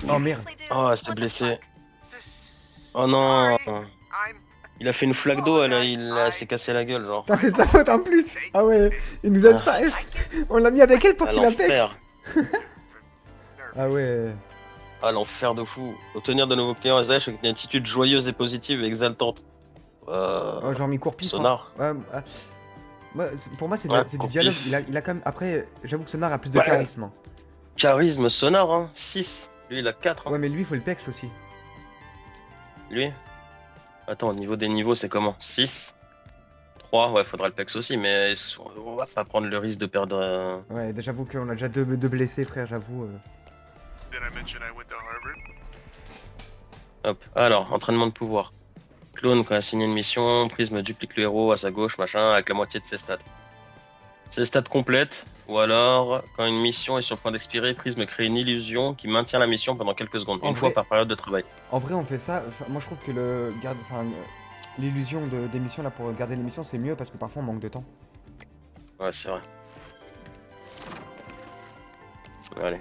Oh merde. Oh, elle s'est blessée. This- Oh non. I'm. Il a fait une flaque d'eau, elle s'est cassé la gueule, genre. Putain, c'est de sa faute en plus. Ah ouais, il nous aide pas. On l'a mis avec elle pour À qu'il apex. l'enfer. Ah ouais. Ah, l'enfer de fou. Obtenir de nouveaux clients SDH avec une attitude joyeuse et positive et exaltante. Oh, genre mi court Sonar. Ouais, moi, pour moi, c'est Ouais, du court-pif. dialogue. Il a quand même. Après, j'avoue que Sonar a plus de Ouais. charisme. Hein. Charisme Sonar, hein. 6. Lui, il a 4. Hein. Ouais, mais lui, il faut le pex aussi. Lui. Attends, au niveau des niveaux, c'est comment 6 3, ouais, faudra le pex aussi, mais on va pas prendre le risque de perdre. Ouais, j'avoue qu'on a déjà deux blessés, frère, j'avoue. Did I mention I went to Harvard? Hop, alors, entraînement de pouvoir. Clone, quand il a signé une mission, Prisme duplique le héros à sa gauche, machin, avec la moitié de ses stats. Ses stats complètes, ou alors, quand une mission est sur le point d'expirer, Prisme crée une illusion qui maintient la mission pendant quelques secondes, En une vrai- fois par période de travail. En vrai, on fait ça. Moi, je trouve que l'illusion d'émission là pour garder l'émission, c'est mieux parce que parfois on manque de temps. Ouais, c'est vrai. Allez.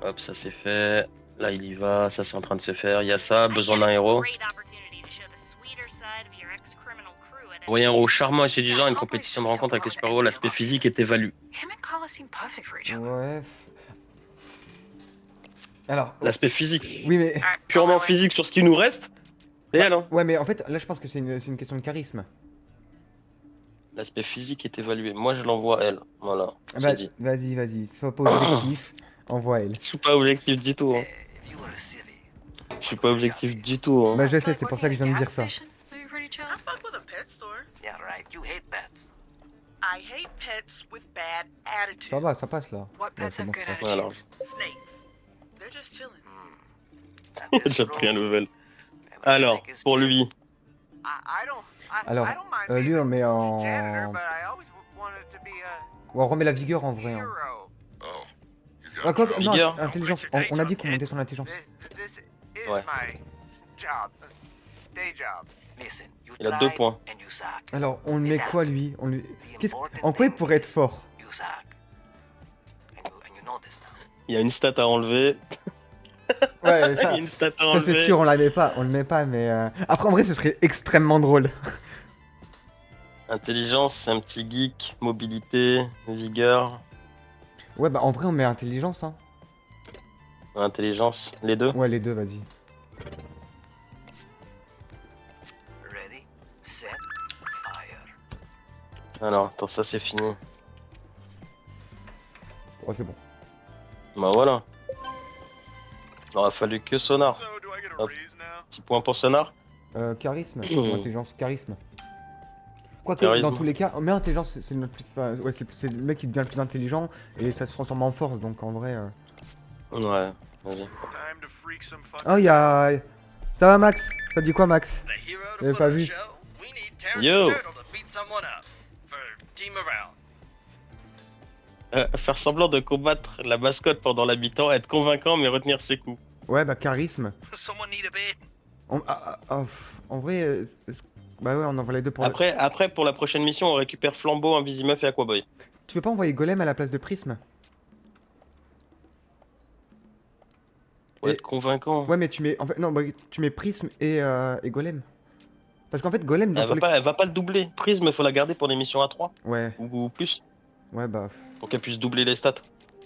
Hop, ça c'est fait. Là, il y va, ça c'est en train de se faire. Il y a ça, besoin d'un héros. Envoyer un héros charmant et séduisant à une compétition de rencontre avec les super-héros, l'aspect physique est évalué. Him and Kala seem perfect for each other. Ouais. Alors. L'aspect physique. Oui, mais. Purement physique sur ce qui nous reste, c'est elle, hein. Ouais, mais en fait, là, je pense que c'est une question de charisme. L'aspect physique est évalué. Moi, je l'envoie elle. Voilà. c'est Bah, dit. vas-y, sois pas objectif. Envoie elle. Je suis pas objectif du tout. Hein. Je suis pas objectif du tout. Hein. Bah, je sais, c'est pour ça que je viens de dire ça. I fuck with a pet store. Yeah, right. You hate pets. I hate pets with bad attitude. Ça va, ça passe là. What Ouais, pets c'est have bon, good ça passe. attitudes? Alors, Snakes. They're just chilling. j'ai appris un nouvel. Alors, pour lui. I don't. Alors, I don't mind lui, being on met en. janitor, but I always wanted to be a Ou on remet la vigueur en vrai. Hein. hero. Ah, quoi, non, Vigueur. intelligence. On a dit qu'on montait son intelligence. This is Ouais. my job, day job. Listen, you Il a try 2 points. and you suck. Alors, on le met quoi lui on lui... En quoi il pourrait être fort? You suck. And you know this now. Il y a une stat à enlever. Ouais, Il y ça, a une stat à ça enlever. c'est sûr, on la met pas. On le met pas, mais. Après, en vrai, ce serait extrêmement drôle. Intelligence, c'est un petit geek. Mobilité, vigueur, Ouais, bah en vrai, on met intelligence, hein. intelligence, les deux. Ouais, les deux, vas-y. Ready, set, fire. Alors, attends, ça c'est fini. Oh, c'est bon. Bah voilà. Il aura fallu que Sonar. So do I get a Hop. raise now? Petit point pour Sonar. Charisme ou intelligence? Charisme. Quoique, Charisme. dans tous les cas, mais intelligence, c'est notre plus. Enfin, ouais, c'est le mec qui devient le plus intelligent et ça se transforme en force, donc en vrai. Ouais, vas-y. Time to freak some fucking. Oh, y'a. Ça va, Max? Ça dit quoi, Max? J'avais pas vu. Yo. Faire semblant de combattre la mascotte pendant l'habitant, être convaincant mais retenir ses coups. Ouais, bah, charisme. Someone need a bait. En vrai, Bah ouais, on envoie les deux pour Après, pour la prochaine mission, on récupère Flambeau, Invisimeuf et Aquaboy. Tu veux pas envoyer Golem à la place de Prisme? Pour être convaincant. Ouais, mais tu mets. En fait, non, bah, tu mets Prisme et Golem. Parce qu'en fait, Golem, dans Elle va pas le doubler. Prisme, faut la garder pour des missions à 3. Ouais. Ou plus. Ouais, bah. Pour qu'elle puisse doubler les stats.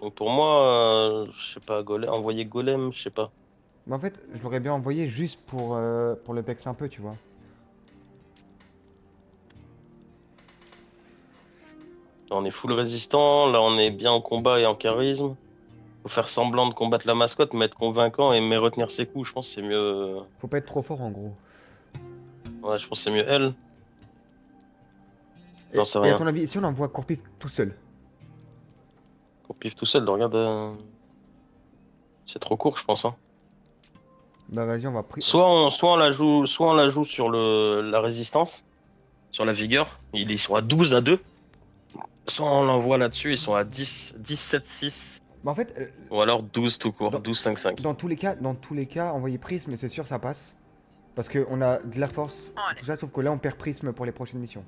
Donc pour moi, je sais pas, envoyer Golem, je sais pas. Mais en fait, je l'aurais bien envoyé juste pour le pex un peu, tu vois. Là, on est full résistant, là on est bien en combat et en charisme. Faut faire semblant de combattre la mascotte, mais être convaincant et mais retenir ses coups, je pense que c'est mieux. Faut pas être trop fort en gros. Ouais, je pense que c'est mieux elle. J'en sais Et rien. à ton avis, si on envoie Courpif tout seul? Courpif tout seul, regarde. C'est trop court, je pense. Hein. Bah vas-y, on va Soit on la joue sur la résistance, sur la vigueur. Ils sont à 12 à 2. Soit on l'envoie là-dessus, ils sont à 10, 7, 6. Bah en fait. Ou alors 12 tout court, 12, 5, 5. Dans tous les cas, envoyer Prisme, c'est sûr, ça passe. Parce qu'on a de la force, tout ça, sauf que là, on perd Prisme pour les prochaines missions.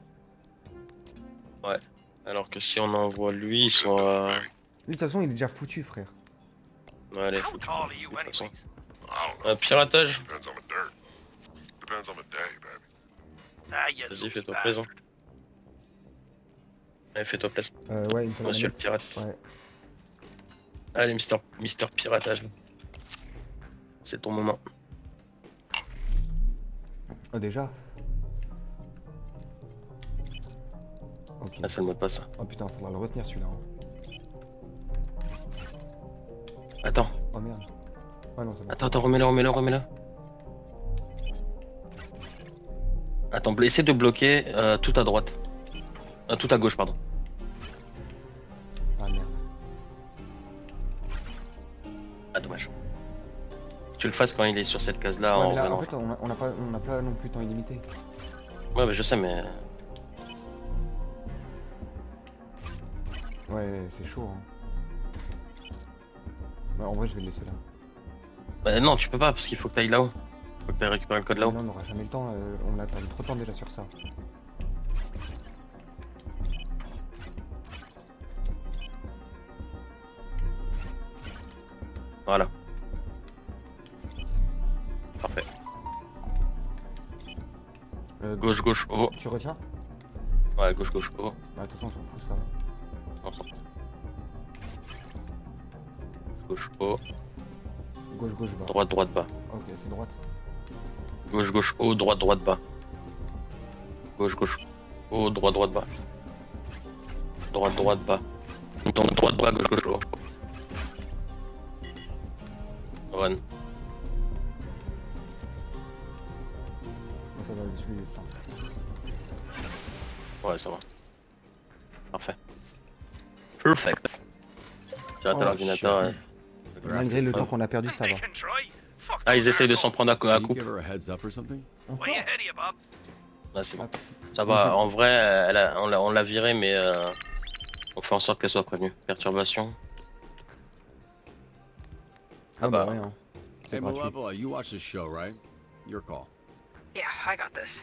Ouais. Alors que si on envoie lui, ils sont à. Lui, de toute façon, il est déjà foutu, frère. Ouais, allez, foutu. De toute façon. Piratage. Vas-y, fais-toi plaisir. Allez, fais-toi plaisir. Ouais, une Monsieur le pirate. Ouais. Allez, Mister Piratage. C'est ton moment. Oh, déjà? Ok. Ah, c'est le mot de passe. Oh putain, faudra le retenir celui-là. Hein. Attends. Oh merde. Ah non, c'est bon. Attends, remets-le. Attends, essaie de bloquer tout à droite. Tout à gauche, pardon. Ah merde. Ah, dommage. Tu le fasses quand il est sur cette case-là Ouais, en mais là, revenant. en fait, on n'a pas non plus temps illimité. Ouais, mais je sais, mais. Ouais, c'est chaud. Hein. Bah, en vrai, je vais le laisser là. Bah, non, tu peux pas, parce qu'il faut que t'ailles là-haut. Faut que t'ailles récupérer le code là-haut. Non, on n'aura jamais le temps. On a perdu trop de temps déjà sur ça. Voilà. Parfait. Gauche, haut. Tu retiens? Ouais, gauche, haut. Bah, de toute façon, on s'en fout ça. On s'en fout. Gauche, haut. Gauche, bas. Droite, bas. Ok, c'est droite. Gauche, haut, droite, bas. Gauche, haut, droite, bas. Droite, bas. Droite, bas, gauche, haut. Run. Ça va le suivre, ça. Ouais, ça va. Parfait. Perfect. J'arrête à l'ordinateur. Malgré le temps qu'on a perdu, ça va. Ah, ils essayent de s'en prendre à coupe. Là, c'est bon. Ça va, en vrai, on l'a viré, mais on fait en sorte qu'elle soit prévenue. Perturbation. Ah bah rien. Hey, Malevola, you watch this show, right? Your call. Yeah, I got this.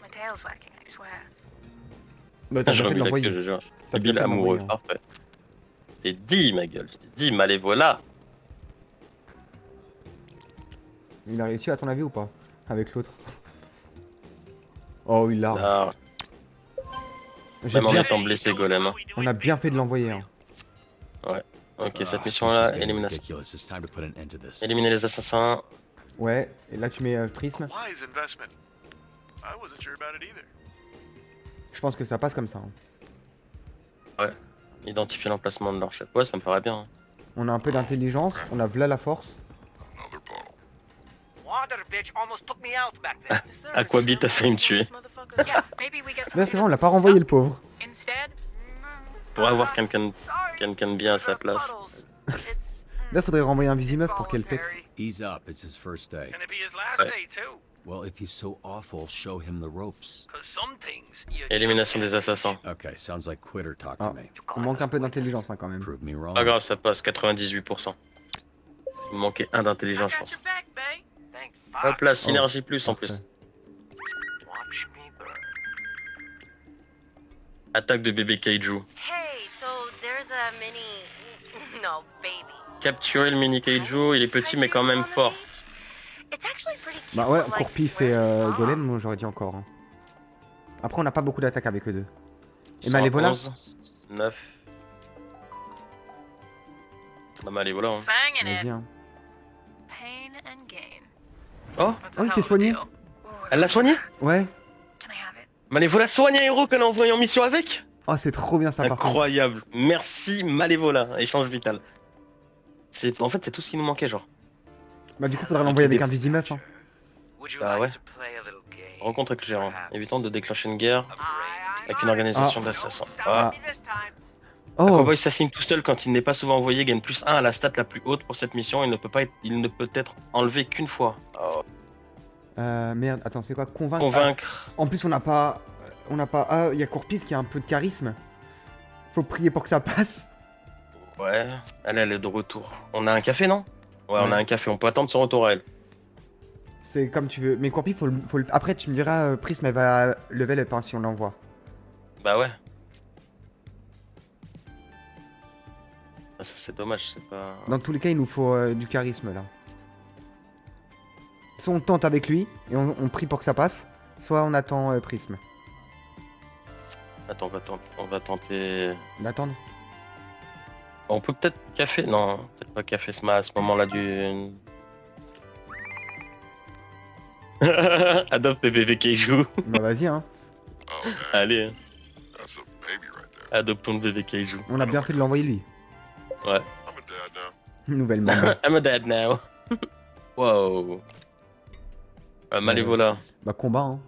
My tail's wagging, I swear. Bah, t'as J'ai bien fait remis de la l'envoyer. queue, je jure. T'as bien Débile fait de amoureux, l'envoyer, hein. parfait. Je t'ai dit, ma gueule, je t'ai dit, Malevola. Il a réussi à ton avis ou pas? Avec l'autre. Oh, il a. Ah, J'ai même en bien... étant blessé, Golem. Hein. On a bien fait de l'envoyer. Hein. Ouais. Ok, cette mission-là, élimination. Éliminer les assassins. Ouais, et là tu mets Prisme. Wise investment. I wasn't sure about it either. Je pense que ça passe comme ça. Hein. Ouais. Identifier l'emplacement de leur chef. Ouais, ça me paraît bien. Hein. On a un peu d'intelligence, on a v'là la force. Aquabit a failli me tuer. Là c'est vrai, on l'a pas renvoyé le pauvre. Pour avoir quelqu'un bien à sa place. Là faudrait renvoyer un Visimeuf pour qu'elle pexe. Ease up, it's his first day. Can it be his last day too? Well, if he's so awful, show him the ropes. Cause some things you Élimination des assassins. Okay, sounds like quitter talk Ah, to me. on manque un peu d'intelligence hein, quand même. Prove me wrong. Pas grave, ça passe, 98%. Il manquait un d'intelligence, je pense. Hop là, synergie plus en plus. Attaque de bébé kaiju. Hey, so there's a mini. No, baby. Capturer le mini kaiju, il est petit mais quand même fort. It's actually pretty cute. Bah ouais, but, like, Courpif et where's its mom? Golem, moi j'aurais dit encore. Hein. Après, on n'a pas beaucoup d'attaques avec eux deux. Et 111, Malévola 9. Bah Malévola. Hein. Fanging it. Vas-y, hein. Pain and gain. Oh, That's a Oh, il hell s'est of a soigné. deal. elle l'a soigné? Ouais. Can I have it? Malévola soigne un héros qu'elle a envoyé en mission avec? Oh, c'est trop bien ça, par contre. Incroyable. Merci Malévola, échange vital. En fait, c'est tout ce qui nous manquait, genre. Bah, du coup, faudra l'envoyer avec un Vizimuf. Hein. Bah ouais. Rencontre avec le gérant, évitant de déclencher une guerre avec une organisation d'assassins. Ah. Oh. Un cowboy s'assigne tout seul quand il n'est pas souvent envoyé, gagne +1 à la stat la plus haute pour cette mission. Il ne peut être enlevé qu'une fois. Oh. Merde, attends, c'est quoi? Convaincre. Convaincre. En plus, on n'a pas. Ah, il y a Courpif qui a un peu de charisme. Faut prier pour que ça passe. Ouais, elle est de retour. On a un café, non? Ouais, on a un café, on peut attendre son retour à elle. C'est comme tu veux. Mais Courpif, faut le... Après, tu me diras, Prism, elle va level up hein, si on l'envoie. Bah ouais. Ah, ça c'est dommage, c'est pas... Dans tous les cas, il nous faut du charisme là. Soit on tente avec lui et on prie pour que ça passe, soit on attend Prism. Attends, on va tenter... D'attendre. On peut peut-être café? Non, peut-être pas café à ce moment-là du... Adopte bébé kaiju. Bah vas-y hein. Allez. Adoptons le bébé kaiju. On a bien fait de l'envoyer lui. Ouais. Nouvelle maman. I'm a dad now. Wow. Malévola. Bah combat hein.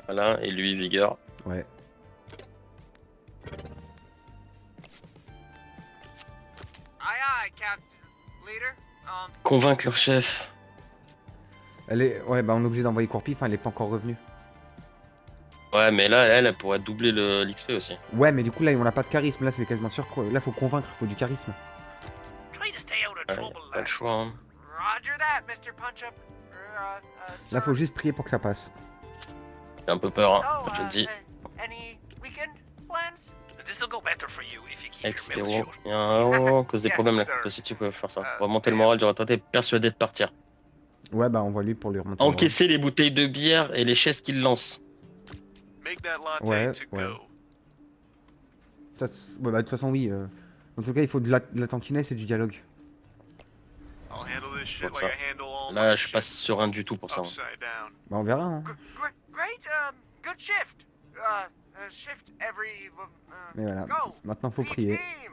Voilà, et lui vigueur. Ouais. Aye, Captain. Leader. Convaincre leur chef. Elle est... Ouais, bah on est obligé d'envoyer Courpif, hein, elle est pas encore revenue. Ouais, mais là, elle pourrait doubler l'XP aussi. Ouais, mais du coup, là, on n'a pas de charisme. Là, c'est quasiment sûr que... Là, faut convaincre, faut du charisme. Try to stay out of Ouais, trouble, pas le choix, hein. Roger that, Mr. Punch-Up. Là, faut juste prier pour que ça passe. J'ai un peu peur, hein, So, je te dis. any weekend plans? This'll go better for you if you keep Ex-héros. your mouth shut. Il y a un héros à cause des Yes, problèmes là. sir. Si tu peux faire ça. Remonter le moral, j'aurais tenté persuadé de partir. Ouais, bah envoie lui pour lui remonter. le Encaisser les bouteilles de bière et les chaises qu'il lance. Make that latte Ouais, to ouais. go. moral. Ouais, bah de toute façon, oui. En tout cas, il faut de la tankiness et du dialogue. I'll handle this shit Pour like ça. I handle all Là, my je shit passe serein du tout pour ça. hein. upside down. Bah on verra, hein. Great, good shift. Shift every. Et voilà. Go. Maintenant, faut Each prier. team.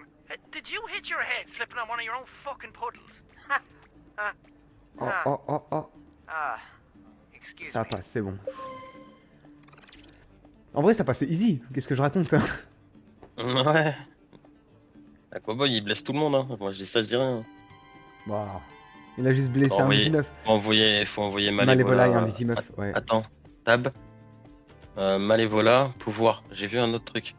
Did you hit your head slipping on one of your own fucking puddles? Oh, oh, oh, oh. Excuse Ça me. passe, c'est bon. En vrai, ça passait easy. Qu'est-ce que je raconte hein? Ouais. La cowboy, il blesse tout le monde. Hein. Moi, je dis ça, je dis rien. Bah, il a juste blessé Faut un envoyer- Vizimuf. Faut envoyer Malévola. Malévola et un Vizimuf, ouais. Attends, tab. Malévola, pouvoir. J'ai vu un autre truc.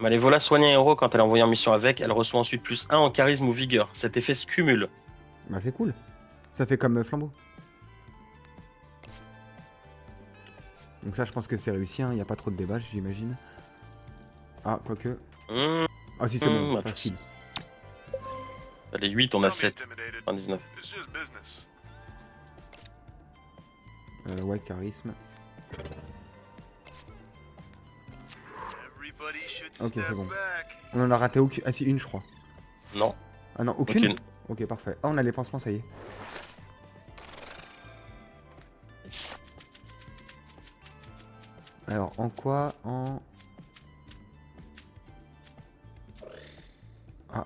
Malévola soigne un héros quand elle est envoyée en mission avec. Elle reçoit ensuite +1 en charisme ou vigueur. Cet effet se cumule. Bah, c'est cool. Ça fait comme Flambeau. Donc ça, je pense que c'est réussi, hein. Il n'y a pas trop de débat, j'imagine. Ah, quoique. Ah si, c'est bon, facile. Les 8, on a Don't be 7. intimidated. Enfin, 19. It's just business. Ouais, charisme. Everybody should Ok, step c'est bon. back. On en a raté aucune. Ah si, une, je crois. Non. Ah non, aucune, Aucune. Ok, parfait. Ah, on a les pansements, ça y est. Alors, en quoi? En... Ah.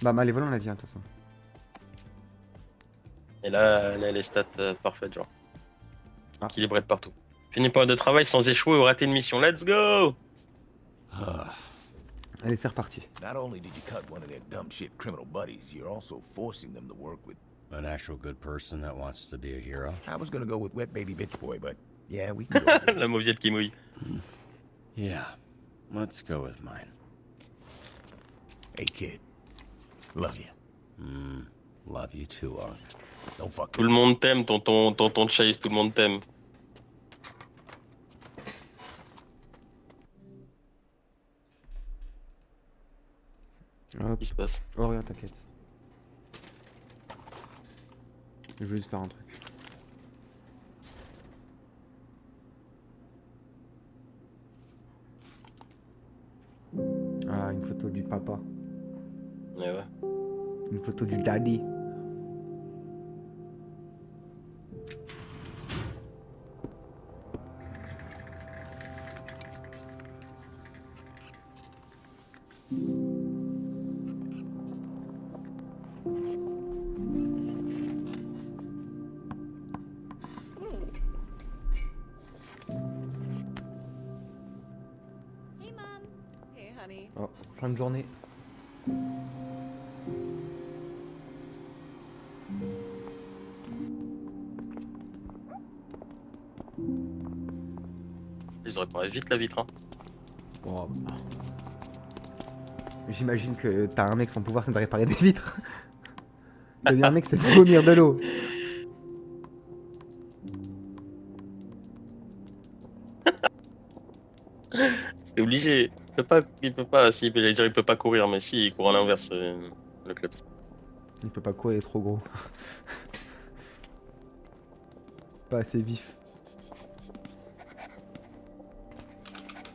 Bah, Malévola, on l'a dit, hein, de toute façon. Et là, elle a les stats parfaites, genre. Ah. Équilibré de partout. Fini par de travail sans échouer ou rater une mission. Let's go! Allez, c'est reparti. Not only did you cut one of their dumb shit criminal buddies, you're also forcing them to work with An actual good person that wants to be a hero. I was gonna go with Wet Baby Bitch Boy, but yeah, we can go with La mauviette qui mouille. Yeah, let's go with mine. Hey kid, love you. Love you too, Unc. Don't fuck Tout le monde t'aime, tonton Chase, tout le monde t'aime. Hop. Qu'est-ce qui se passe? Oh rien, t'inquiète. Je vais juste faire un truc. Ah, une photo du papa. Ouais, ouais. Une photo du daddy. Hey, Mom. Hey, honey. Oh, fin de journée. Ils auraient parlé vite la vitre, hein. Oh. J'imagine que t'as un mec, son pouvoir c'est de réparer des vitres. T'as bien un mec, c'est de vomir de l'eau. C'est obligé. Il peut pas, si, j'allais dire il peut pas courir, mais si, il court à l'inverse, le club. Il peut pas courir, il est trop gros. Pas assez vif.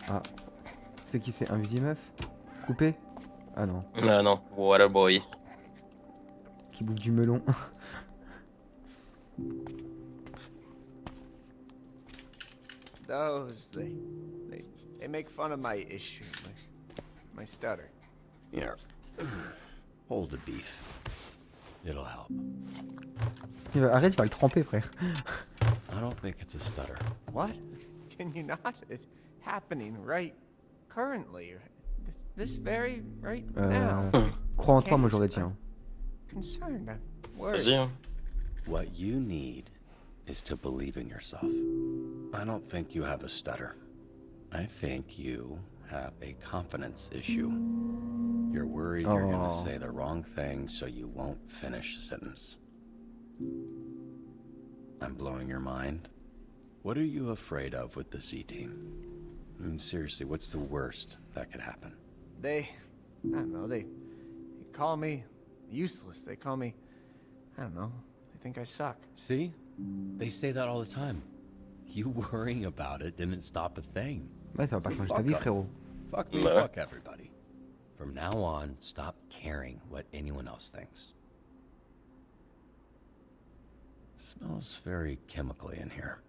Ah. C'est qui c'est? Un Visimeuf? Coupé? Ah non. Ah non, Waterboy. Qui bouffe du melon. Those, they make fun of my issue, my stutter. Here. Hold the beef. It'll help. Arrête, il va le tremper, frère. I don't think it's a stutter. What? Can you not? It's happening right currently. This very right now. Crois en toi, moi j'aurais dit. Hein. Concerned, I'm worried. Vas-y, hein. What you need is to believe in yourself. I don't think you have a stutter. I think you have a confidence issue. You're worried you're gonna say the wrong thing, so you won't finish a sentence. I'm blowing your mind. What are you afraid of with the C-Team? I mean, seriously, what's the worst that could happen? I don't know, they call me useless. They call me, I don't know, they think I suck. See? They say that all the time. You worrying about it didn't stop a thing. Ouais, ça va pas changer ta vie, frérot. Fuck me, fuck everybody. From now on, stop caring what anyone else thinks. It smells very chemically in here.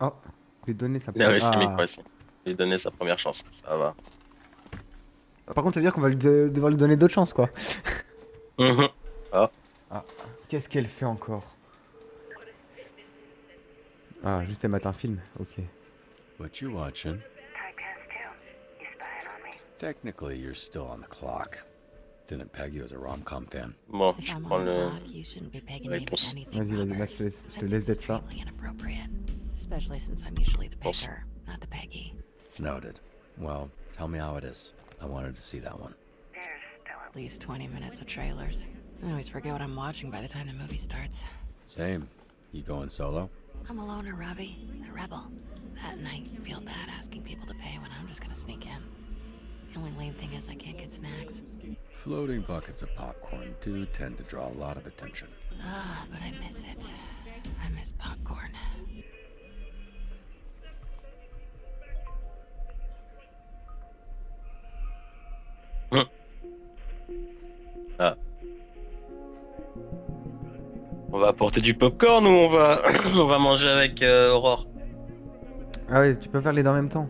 Oh, lui donner sa Ah ouais, première... chimique, ouais, si. Lui donner sa première chance, ça va. Par contre, ça veut dire qu'on va devoir lui donner d'autres chances, quoi. Ah. Ah. Qu'est-ce qu'elle fait encore? Ah, juste elle mate un film, ok. What you watching? Technically, you're still on the clock. Didn't peg you as a rom-com fan. Bon, If je I'm prends on the le... clock, you shouldn't be pegging la me with réponse. anything. Vas-y, vas-y, Robert. là, je te That's laisse d'être ça. extremely inappropriate, especially since I'm usually the picker, not the peggy. Noted. Well, tell me how it is. I wanted to see that one. At least 20 minutes of trailers. I always forget what I'm watching by the time the movie starts. Same. You going solo? I'm a loner, Robbie. A rebel. That and I feel bad asking people to pay when I'm just gonna sneak in. The only lame thing is I can't get snacks. Floating buckets of popcorn do tend to draw a lot of attention. Ah, but I miss it. I miss popcorn. Ah. On va apporter du popcorn ou on va on va manger avec Aurore? Ah ouais, tu peux faire les deux en même temps.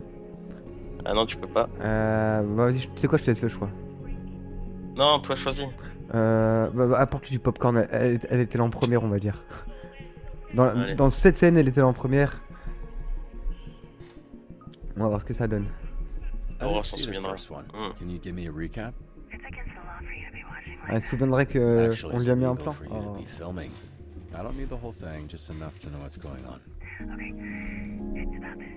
Ah non, tu peux pas. Bah vas-y, tu sais quoi, je te laisse le choix. Non, toi choisis. Apporte du popcorn, elle était là en première, on va dire. Allez. Dans cette scène, elle était là en première. On va voir ce que ça donne. I Aurore didn't s'en see the souviendra. first one. Can you give me a recap? Elle se souviendrait que Actually, on it's lui a mis un illegal plan. for you to be filming. I don't need the whole thing, just enough to know what's going on.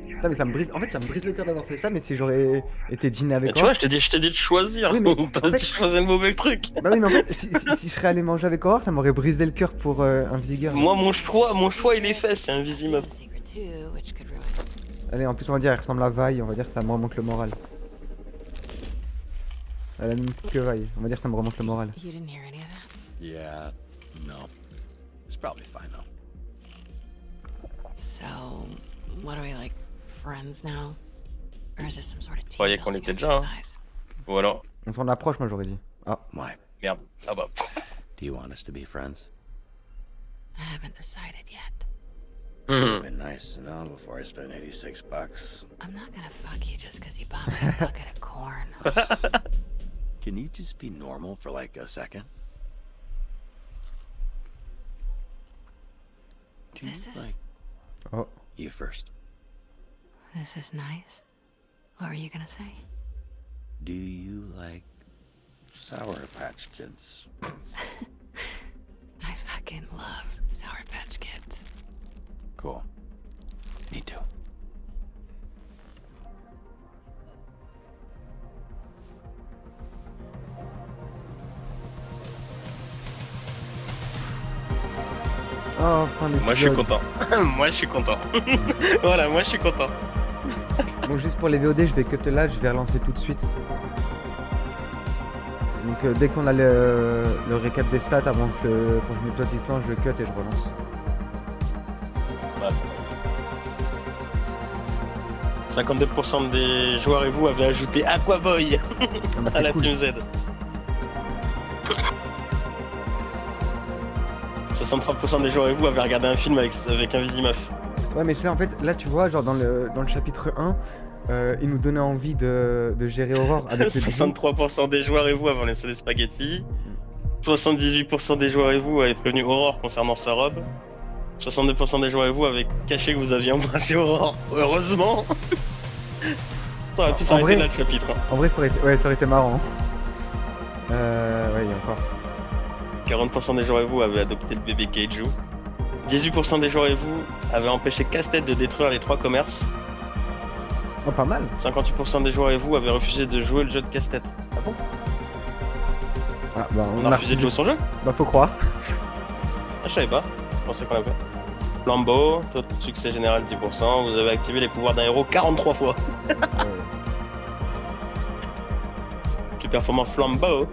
Putain, mais ça me brise. En fait, ça me brise le cœur d'avoir fait ça, mais si j'aurais été dîner avec Mais tu vois, je t'ai dit de choisir. Oui, mais T'as en fait- dit de choisir le mauvais truc. Bah oui, mais en fait, si je serais allé manger avec Aurore, ça m'aurait brisé le cœur pour un Visigeur. Moi, mon choix, il est fait, c'est un Vizimop. Allez, en plus, on va dire, elle ressemble à Vi, on va dire que ça me remonte le moral. À la même que Vi, on va dire que ça me remonte le moral. You didn't hear any of that? Yeah, no. It's probably fine, though. So, what are we like, friends now? Or is this some sort of Je team croyais qu'on building était déjà. Hein. exercise? Ou alors. On s'en approche, moi j'aurais dit. Ah. Why? Merde. Ah bah. Do you want us to be friends? I haven't decided yet. It'd been nice to know before I spent $86. I'm not gonna fuck you just because you bought me a bucket of corn. Can you just be normal for like a second? Do you This is- like Oh. you first? This is nice. What were you gonna say? Do you like Sour Patch Kids? I fucking love Sour Patch Kids. Cool. Me too. Oh, fin d'épisode. Moi, je suis content. Moi, je suis content. Voilà, moi, je suis content. Bon, juste pour les VOD, je vais cutter là, je vais relancer tout de suite. Donc, dès qu'on a le récap des stats, avant que le prochain épisode il se lance, je cut et je relance. Ouais. 52% des joueurs et vous avez ajouté Aquaboy bah, à la cool. Team Z. 63% des joueurs et vous avez regardé un film avec un Vizimaf. Ouais, mais ça, en fait, là, tu vois, genre dans le chapitre 1, il nous donnait envie de gérer Aurore avec le bisou. 63% des joueurs et vous avaient laissé des spaghettis. 78% des joueurs et vous avaient prévenu Aurore concernant sa robe. 62% des joueurs et vous avaient caché que vous aviez embrassé Aurore. Heureusement. Ça aurait pu s'arrêter là le chapitre. Hein. En vrai, ça aurait été marrant. Ouais, il y a encore. 40% des joueurs et vous avaient adopté le bébé Kaiju. 18% des joueurs et vous avaient empêché Casse-Tête de détruire les 3 commerces. Oh, pas mal. 58% des joueurs et vous avaient refusé de jouer le jeu de Casse-Tête. Ah bon? Ah, bah, On a refusé de jouer son jeu? Bah, faut croire. Ah, je savais pas. Je pensais qu'on avait. Flambeau, taux de succès général 10%. Vous avez activé les pouvoirs d'un héros 43 fois. Plus performant Flambeau.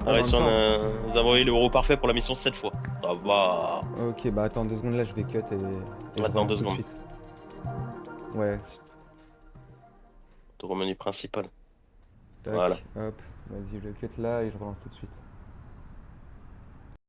Nous avons eu le héros parfait pour la mission 7 fois. Ça va. Ok, bah attends 2 secondes là, je vais cut et Maintenant, je relance 2 tout de secondes. suite. Ouais. Ton menu principal. Tac, Voilà. hop, vas-y, je cut là et je relance tout de suite.